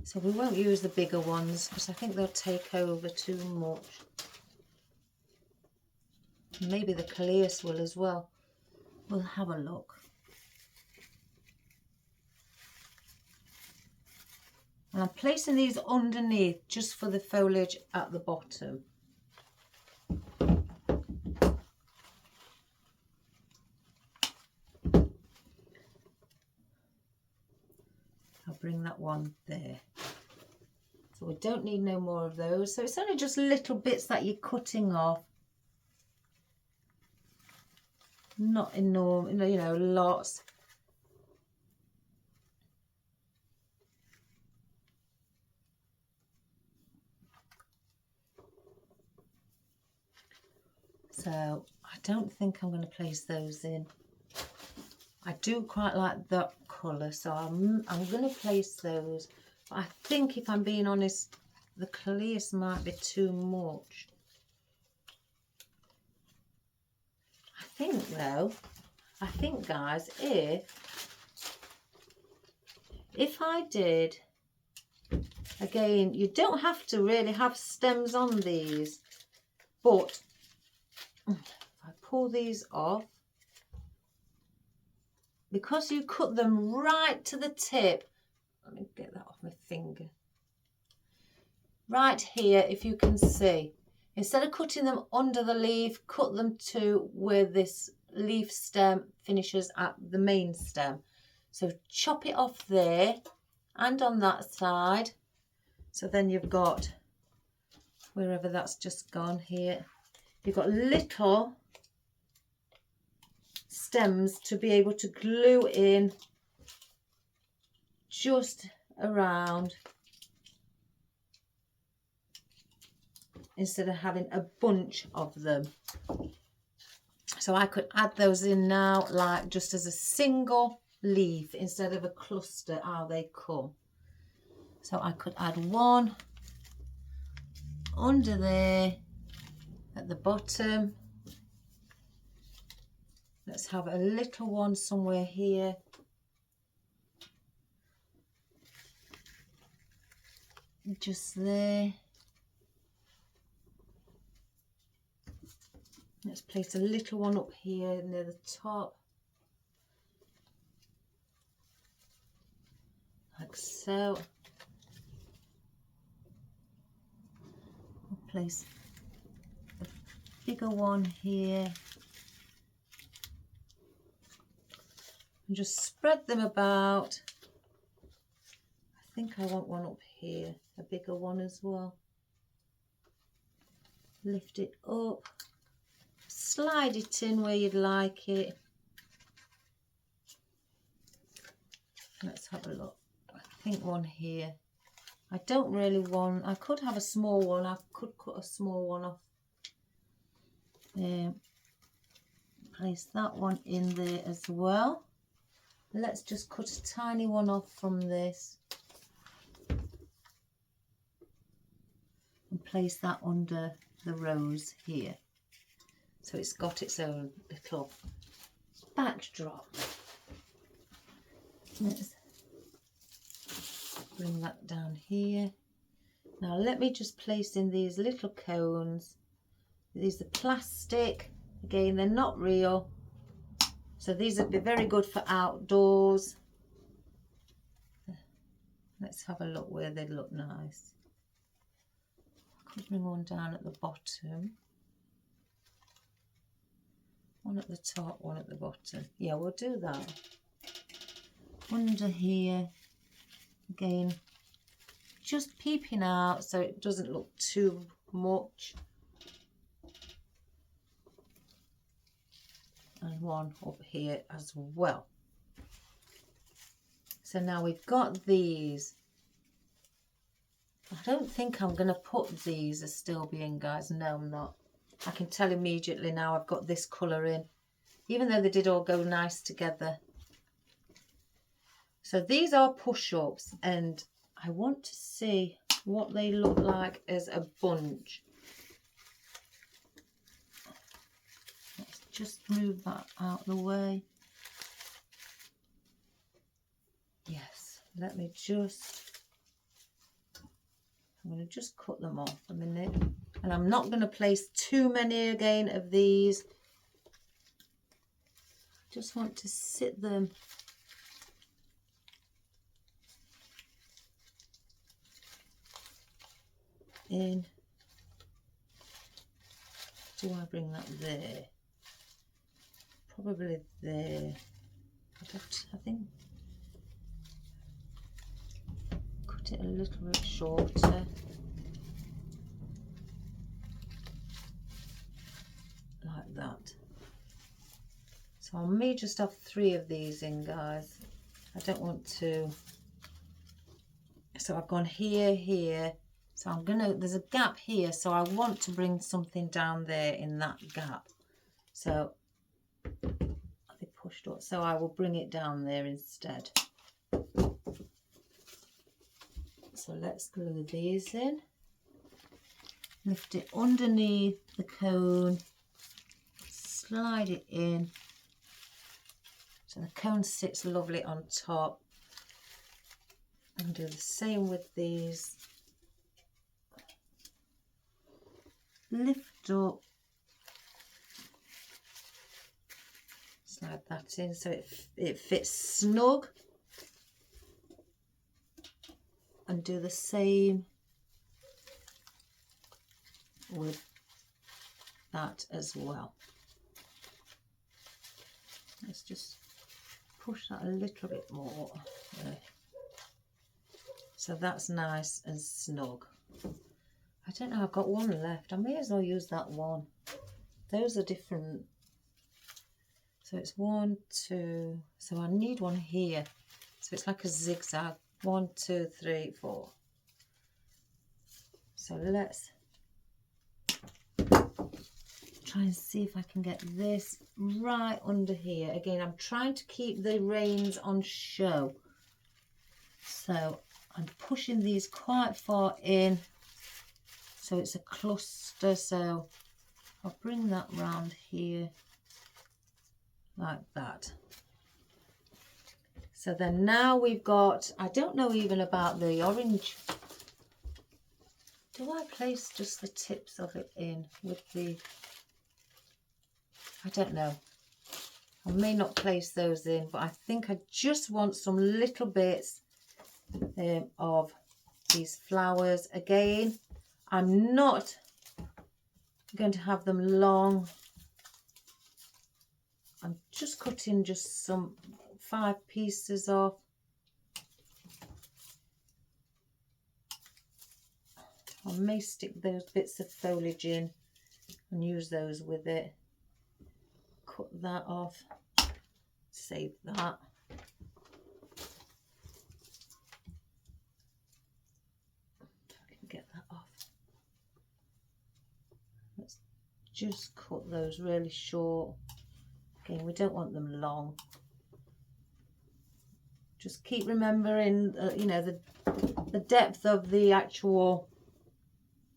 So we won't use the bigger ones because I think they'll take over too much. Maybe the clemetis will as well. We'll have a look. And I'm placing these underneath just for the foliage at the bottom. I'll bring that one there. So we don't need no more of those. So it's only just little bits that you're cutting off. not enormous, you know, lots. So I don't think I'm going to place those in. I do quite like that colour, so I'm going to place those. But I think, if I'm being honest, the clears might be too much. I think though, guys, if I did, again, you don't have to really have stems on these, but if I pull these off, because you cut them right to the tip, let me get that off my finger, right here, if you can see, instead of cutting them under the leaf, cut them to where this leaf stem finishes at the main stem. So chop it off there and on that side. So then you've got, wherever that's just gone here, you've got little stems to be able to glue in just around, instead of having a bunch of them. So I could add those in now, like just as a single leaf instead of a cluster, how they come. So I could add one under there at the bottom. Let's have a little one somewhere here. Just there. Let's place a little one up here near the top. Like so. I'll place a bigger one here. And just spread them about. I think I want one up here, a bigger one as well. Lift it up. Slide it in where you'd like it. Let's have a look. I think one here. I don't really want, I could have a small one. I could cut a small one off. Place that one in there as well. Let's just cut a tiny one off from this. And place that under the rose here. So it's got its own little backdrop. Let's bring that down here. Now let me just place in these little cones. These are plastic. Again, they're not real. So these would be very good for outdoors. Let's have a look where they look nice. I could bring one down at the bottom. One at the top, one at the bottom. Yeah, we'll do that. Under here, again, just peeping out so it doesn't look too much. And one up here as well. So now we've got these. I don't think I'm going to put these astilbe, guys. No, I'm not. I can tell immediately now I've got this colour in, even though they did all go nice together. So these are push-ups, and I want to see what they look like as a bunch. Let's just move that out of the way. Yes, let me just, I'm going to just cut them off a minute. And I'm not going to place too many again of these. Just want to sit them in. Do I bring that there? Probably there. I think cut it a little bit shorter. Like that. may just have 3 of these in, guys. I don't want to. So I've gone here, here. So I'm gonna, there's a gap here, so I want to bring something down there in that gap. So they pushed up, so I will bring it down there instead. So let's glue these in. Lift it underneath the cone, slide it in. So the cone sits lovely on top. And do the same with these. Lift up. Slide that in so it fits snug. And do the same with that as well. Let's just push that a little bit more there. So that's nice and snug. I don't know, I've got one left. I may as well use that one. Those are different. So it's 1, 2. So I need one here. So it's like a zigzag. 1, 2, 3, 4. So let's try and see if I can get this right under here. Again, I'm trying to keep the reins on show. So I'm pushing these quite far in. So it's a cluster. So I'll bring that round here like that. So then now we've got, I don't know even about the orange. Do I place just the tips of it in with the, I don't know. I may not place those in, but I think I just want some little bits of these flowers. Again, I'm not going to have them long. I'm just cutting just some 5 pieces off. I may stick those bits of foliage in and use those with it. Cut that off, save that. If I can get that off. Let's just cut those really short. Again, we don't want them long. Just keep remembering, you know, the depth of the actual,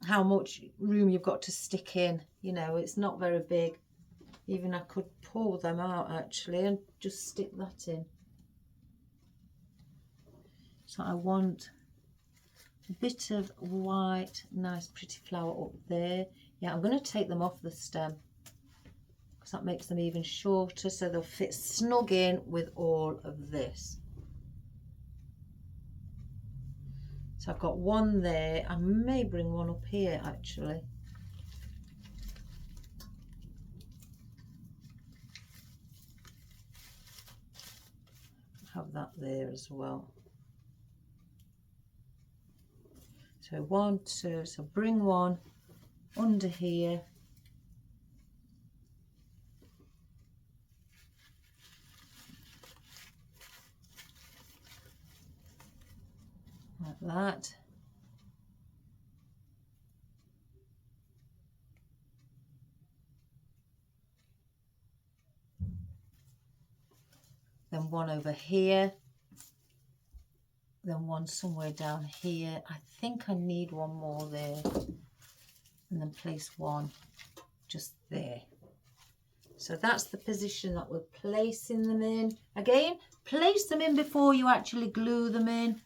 how much room you've got to stick in. You know, it's not very big. Even I could pull them out actually and just stick that in. So I want a bit of white, nice pretty flower up there. Yeah, I'm going to take them off the stem because that makes them even shorter, so they'll fit snug in with all of this. So I've got one there. I may bring one up here actually. Have that there as well. So 1, 2, so bring one under here. Like that. Then one over here. Then one somewhere down here. I think I need one more there. And then place one just there. So that's the position that we're placing them in. Again, place them in before you actually glue them in,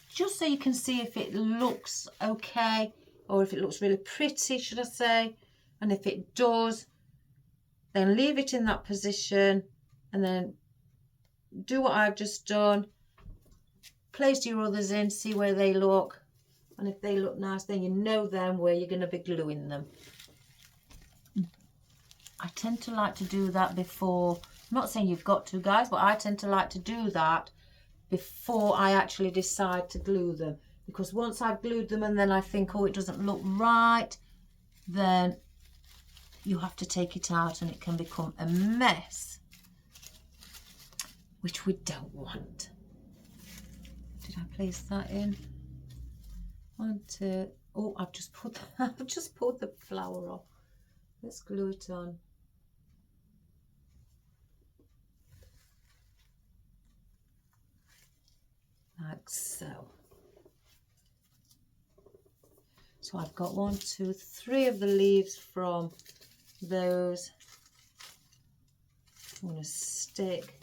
just so you can see if it looks okay, or if it looks really pretty, should I say. And if it does, then leave it in that position and then do what I've just done. Place your others in, see where they look. And if they look nice, then you know then where you're going to be gluing them. I tend to like to do that before. I'm not saying you've got to, guys, but I tend to like to do that before I actually decide to glue them. Because once I've glued them and then I think, oh, it doesn't look right, then you have to take it out and it can become a mess. which we don't want. Did I place that in? 1, 2. Oh, I've just put I've just pulled the flower off. Let's glue it on. Like so. So I've got 1, 2, 3 of the leaves from those. I'm going to stick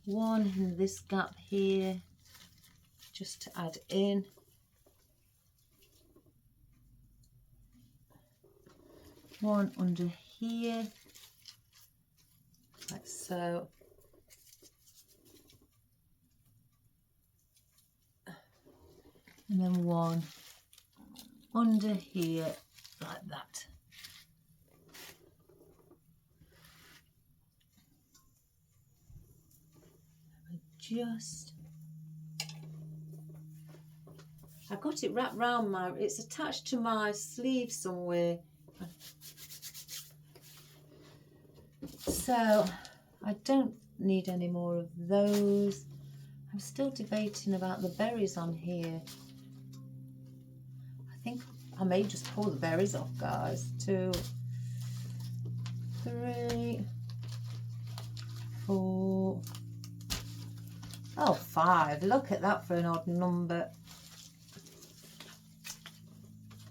one in this gap here, just to add in. One under here, like so. And then one under here, like that. I've got it wrapped round it's attached to my sleeve somewhere. So I don't need any more of those. I'm still debating about the berries on here. I think I may just pull the berries off, guys. 2, 3, 4. Oh, 5. Look at that for an odd number.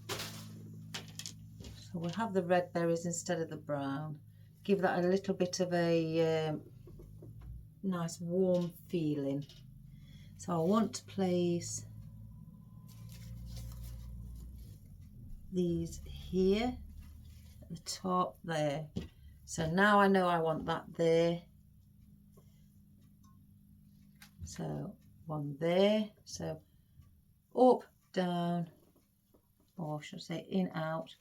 So we'll have the red berries instead of the brown. Give that a little bit of a nice warm feeling. So I want to place these here at the top there. So now I know I want that there. So one there. So up, down, or should I say in, out.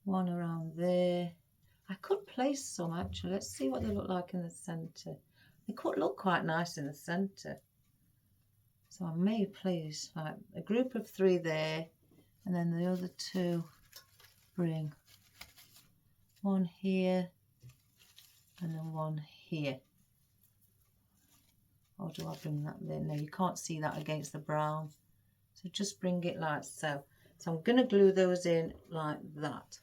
One around there. I could place some actually. Let's see what they look like in the centre. They could look quite nice in the centre. So I may place like a group of 3 there, and then the other 2 bring one here and then one here. Or do I bring that there? No, you can't see that against the brown. So just bring it like so. So I'm going to glue those in like that.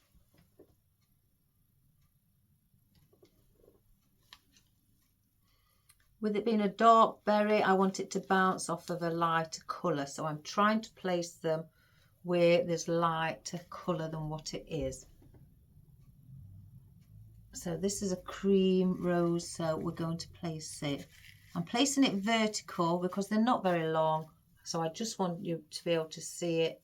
With it being a dark berry, I want it to bounce off of a lighter colour. So I'm trying to place them where there's lighter colour than what it is. So this is a cream rose, so we're going to place it. I'm placing it vertical because they're not very long. So I just want you to be able to see it.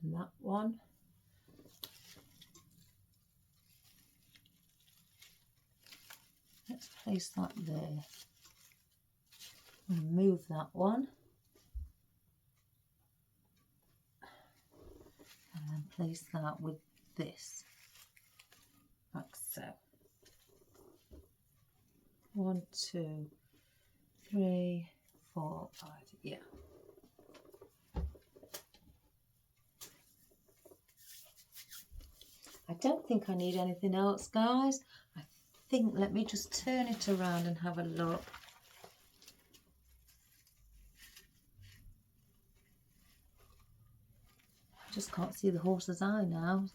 And that one. Let's place that there. And move that one. And then place that with this. Like so. 1, 2, 3, 4, 5. Yeah. I don't think I need anything else, guys. I think, let me just turn it around and have a look. I just can't see the horse's eye now.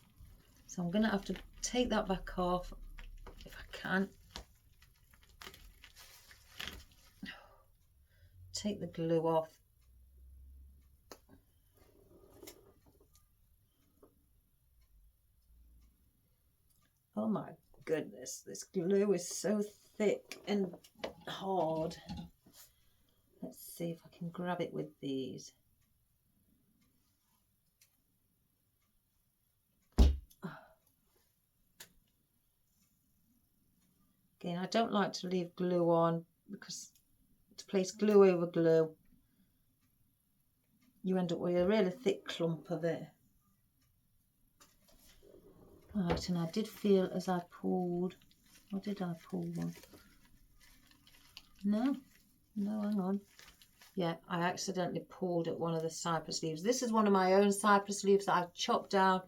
So I'm going to have to take that back off if I can. Take the glue off. Oh my goodness, this glue is so thick and hard. Let's see if I can grab it with these. Again, I don't like to leave glue on because to place glue over glue, you end up with a really thick clump of it. Right, and I did feel as I pulled, or did I pull one? No, hang on. Yeah, I accidentally pulled at one of the cypress leaves. This is one of my own cypress leaves that I've chopped down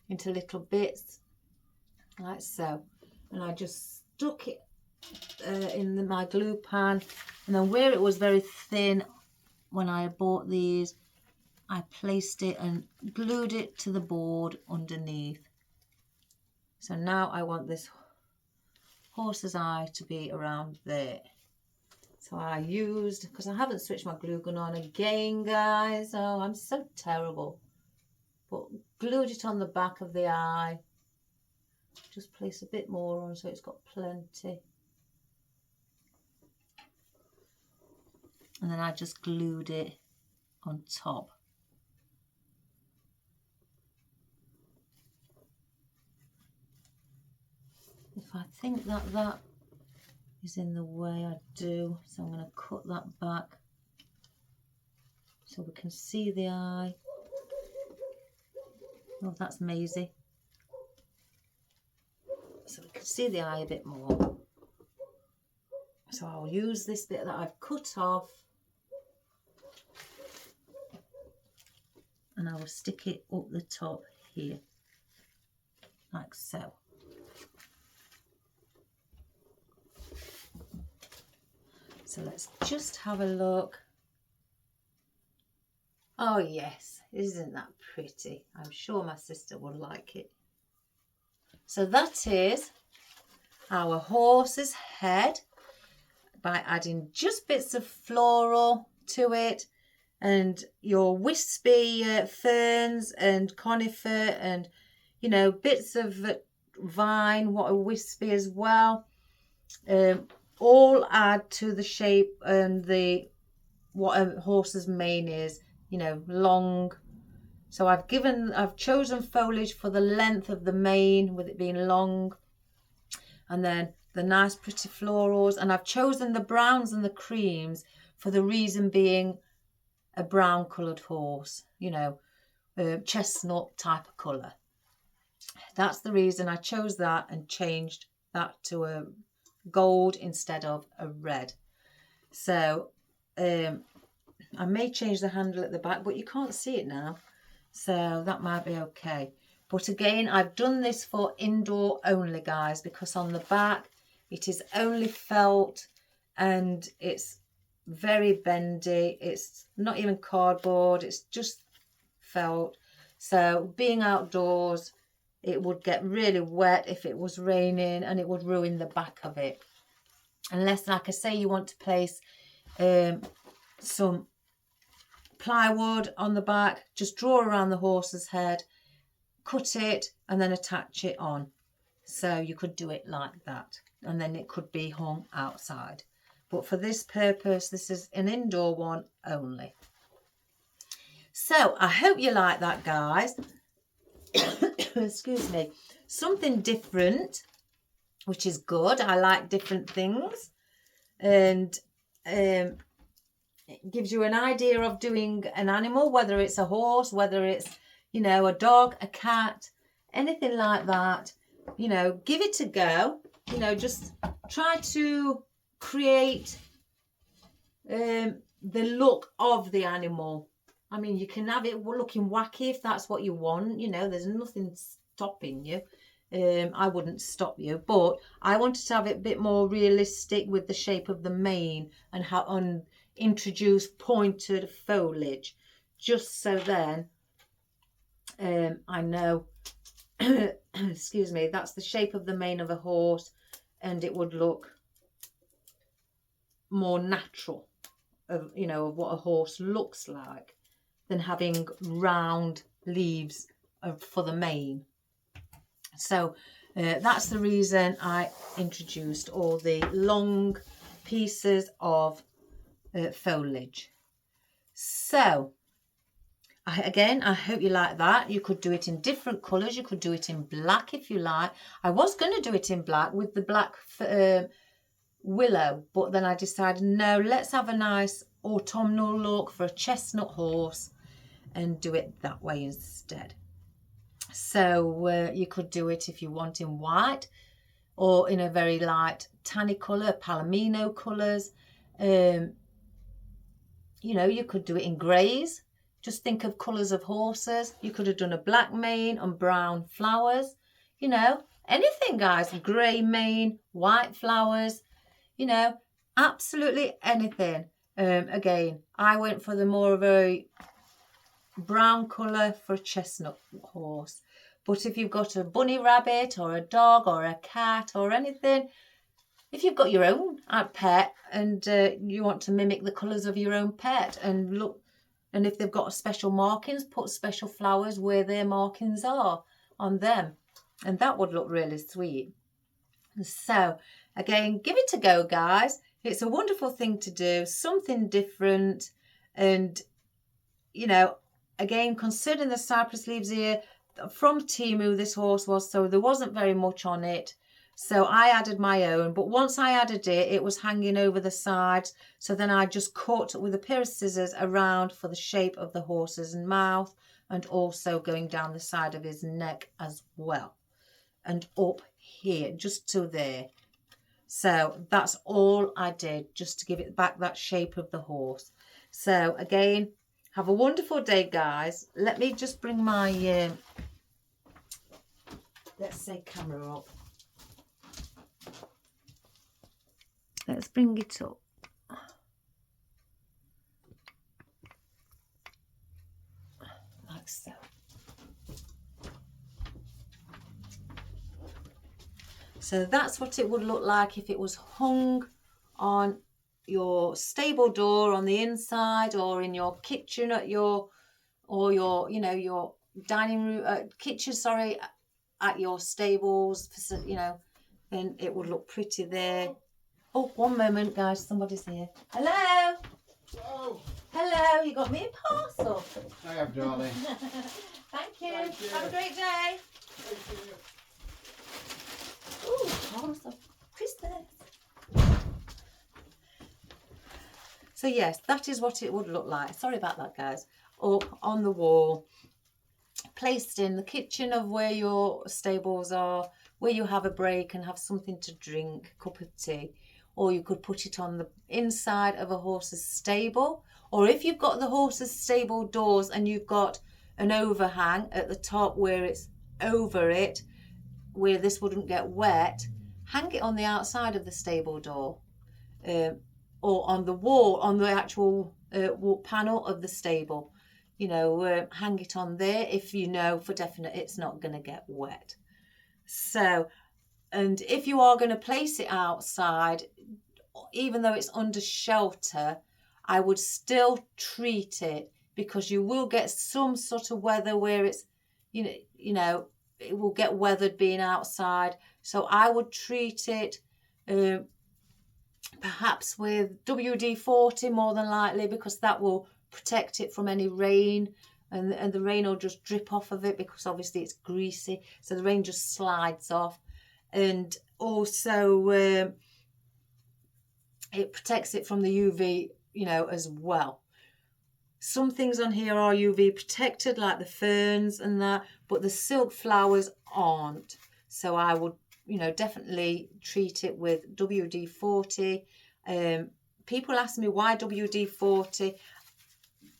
into little bits, like so. And I just stuck it in my glue pan. And then where it was very thin when I bought these, I placed it and glued it to the board underneath. So now I want this horse's eye to be around there. So I used, because I haven't switched my glue gun on again, guys. Oh, I'm so terrible. But glued it on the back of the eye. Just place a bit more on so it's got plenty. And then I just glued it on top. If I think that that is in the way, I do. So I'm going to cut that back so we can see the eye. Oh, that's Maisie. So we can see the eye a bit more. So I'll use this bit that I've cut off and I will stick it up the top here, like so. So let's just have a look. Oh yes, isn't that pretty? I'm sure my sister will like it. So that is our horse's head by adding just bits of floral to it and your wispy ferns and conifer and, you know, bits of vine, what a wispy as well. All add to the shape and the what a horse's mane is, you know, long. So I've chosen foliage for the length of the mane with it being long, and then the nice pretty florals, and I've chosen the browns and the creams for the reason being a brown coloured horse, you know, chestnut type of colour. That's the reason I chose that and changed that to a gold instead of a red. So I may change the handle at the back, but you can't see it now, so that might be okay. But again, I've done this for indoor only, guys, because on the back it is only felt and it's very bendy. It's not even cardboard, it's just felt. So being outdoors, it would get really wet if it was raining and it would ruin the back of it. Unless, like I say, you want to place some plywood on the back, just draw around the horse's head, cut it and then attach it on. So you could do it like that and then it could be hung outside. But for this purpose, this is an indoor one only. So I hope you like that, guys. Excuse me. Something different, which is good. I like different things, and it gives you an idea of doing an animal, whether it's a horse, whether it's, you know, a dog, a cat, anything like that. You know, give it a go. You know, just try to create the look of the animal. I mean, you can have it looking wacky if that's what you want. You know, there's nothing stopping you. I wouldn't stop you, but I wanted to have it a bit more realistic with the shape of the mane and how introduce pointed foliage, just so then I know excuse me, that's the shape of the mane of a horse and it would look more natural of, you know, of what a horse looks like than having round leaves for the mane. So that's the reason I introduced all the long pieces of foliage. So again, I hope you like that. You could do it in different colours. You could do it in black if you like. I was going to do it in black with the black willow, but then I decided, no, let's have a nice autumnal look for a chestnut horse and do it that way instead. So you could do it if you want in white or in a very light tanny colour, palomino colours. you know, you could do it in greys. Just think of colours of horses. You could have done a black mane and brown flowers. You know, anything, guys. Grey mane, white flowers. You know, absolutely anything. Again, I went for the more of a brown colour for a chestnut horse. But if you've got a bunny rabbit or a dog or a cat or anything, if you've got your own pet and you want to mimic the colours of your own pet and look, and if they've got special markings, put special flowers where their markings are on them. And that would look really sweet. So again, give it a go, guys. It's a wonderful thing to do, something different. And, you know, again, considering the cypress leaves here, from Timu this horse was, so there wasn't very much on it. So I added my own, but once I added it, it was hanging over the sides. So then I just cut with a pair of scissors around for the shape of the horse's mouth and also going down the side of his neck as well. And up here, just to there. So that's all I did, just to give it back that shape of the horse. So again, have a wonderful day, guys. Let me just bring my, let's say, camera up. Let's bring it up. Like so. So that's what it would look like if it was hung on your stable door on the inside, or in your kitchen at your, or your, you know, your dining room, kitchen, sorry, at your stables, you know, then it would look pretty there. Oh, one moment, guys, somebody's here. Hello. Hello. Hello, you got me a parcel. I have, darling. Thank you. Thank you. Have a great day. Thank you. Ooh, parcel. Christmas. So yes, that is what it would look like. Sorry about that, guys. Up on the wall, placed in the kitchen of where your stables are, where you have a break and have something to drink, a cup of tea. Or you could put it on the inside of a horse's stable. Or if you've got the horse's stable doors and you've got an overhang at the top where it's over it, where this wouldn't get wet, hang it on the outside of the stable door. Or on the wall, on the actual wall panel of the stable. You know, hang it on there if you know for definite it's not going to get wet. So, and if you are going to place it outside, even though it's under shelter, I would still treat it, because you will get some sort of weather where it's, you know, it will get weathered being outside. So I would treat it perhaps with WD-40 more than likely, because that will protect it from any rain, and the rain will just drip off of it, because obviously it's greasy, so the rain just slides off. And also it protects it from the UV, you know, as well. Some things on here are UV protected, like the ferns and that, but the silk flowers aren't. So I would, you know, definitely treat it with WD-40. People ask me why WD-40.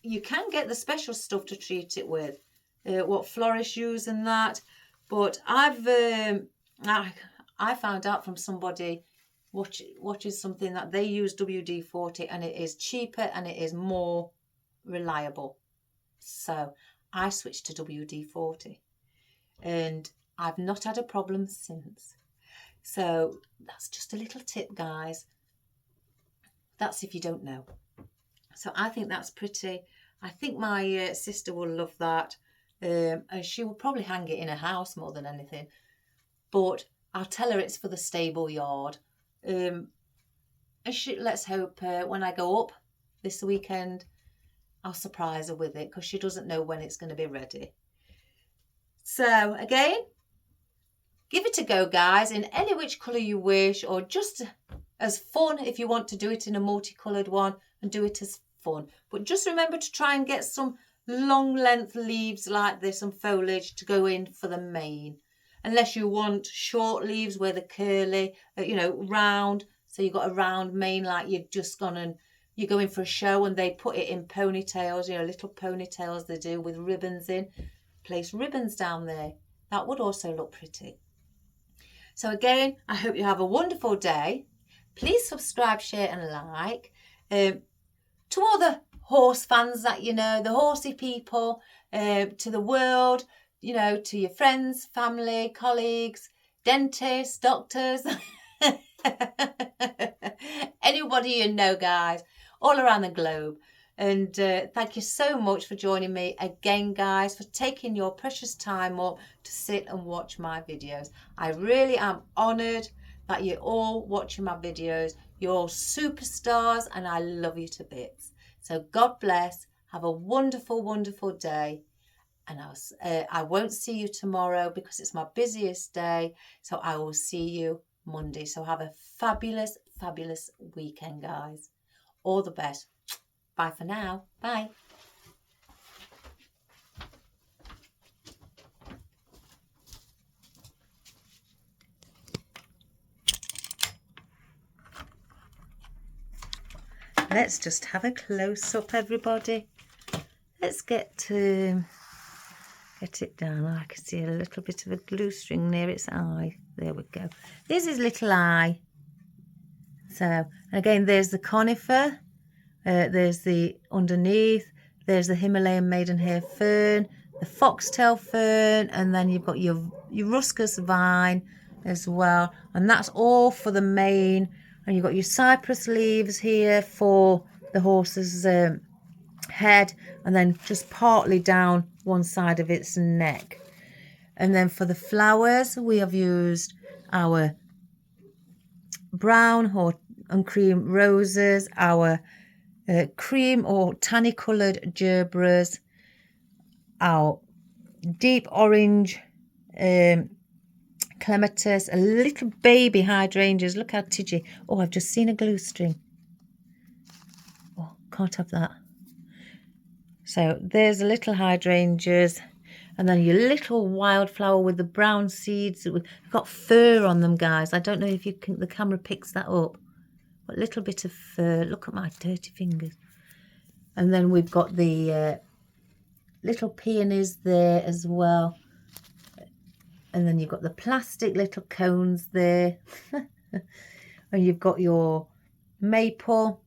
You can get the special stuff to treat it with, what florists use and that. But I found out from somebody watching something that they use WD-40, and it is cheaper and it is more reliable. So I switched to WD-40, and I've not had a problem since. So that's just a little tip, guys. That's if you don't know. So I think that's pretty. I think my sister will love that. And she will probably hang it in her house more than anything. But I'll tell her it's for the stable yard. And let's hope when I go up this weekend, I'll surprise her with it, because she doesn't know when it's going to be ready. So again, give it a go, guys, in any which colour you wish, or just as fun if you want to do it in a multicoloured one, and do it as fun. But just remember to try and get some long length leaves like this and foliage to go in for the mane. Unless you want short leaves where the curly, you know, round. So you've got a round mane, like you've just gone and you're going for a show and they put it in ponytails, you know, little ponytails they do with ribbons in. Place ribbons down there. That would also look pretty. So again, I hope you have a wonderful day. Please subscribe, share and like. To all the horse fans that you know, the horsey people, to the world, you know, to your friends, family, colleagues, dentists, doctors, anybody you know, guys, all around the globe. And thank you so much for joining me again, guys, for taking your precious time up to sit and watch my videos. I really am honoured that you're all watching my videos. You're all superstars and I love you to bits. So God bless. Have a wonderful, wonderful day. And I won't see you tomorrow because it's my busiest day. So I will see you Monday. So have a fabulous, fabulous weekend, guys. All the best. Bye for now. Bye. Let's just have a close-up, everybody. Let's get it down. I can see a little bit of a glue string near its eye. There we go. There's his little eye. So, again, there's the conifer. There's the underneath. There's the Himalayan maidenhair fern, the foxtail fern, and then you've got your ruscus vine as well. And that's all for the mane. And you've got your cypress leaves here for the horse's head, and then just partly down one side of its neck. And then for the flowers, we have used our brown and cream roses, our cream or tanny coloured gerberas, our deep orange clematis, a little baby hydrangeas. Look how tidgy. Oh, I've just seen a glue string. Oh, can't have that. So there's a little hydrangeas, and then your little wildflower with the brown seeds. They've got fur on them, guys. I don't know if the camera picks that up. A little bit of fur. Look at my dirty fingers. And then we've got the little peonies there as well. And then you've got the plastic little cones there. And you've got your maple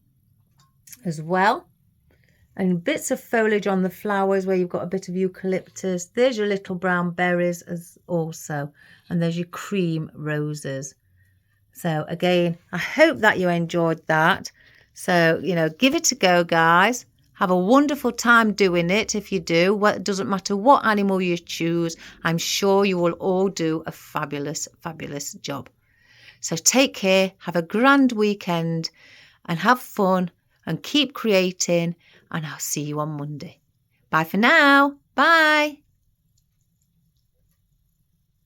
as well. And bits of foliage on the flowers where you've got a bit of eucalyptus. There's your little brown berries as also. And there's your cream roses. So again, I hope that you enjoyed that. So, you know, give it a go, guys. Have a wonderful time doing it if you do. Well, it doesn't matter what animal you choose. I'm sure you will all do a fabulous, fabulous job. So take care, have a grand weekend and have fun and keep creating. And I'll see you on Monday. Bye for now. Bye.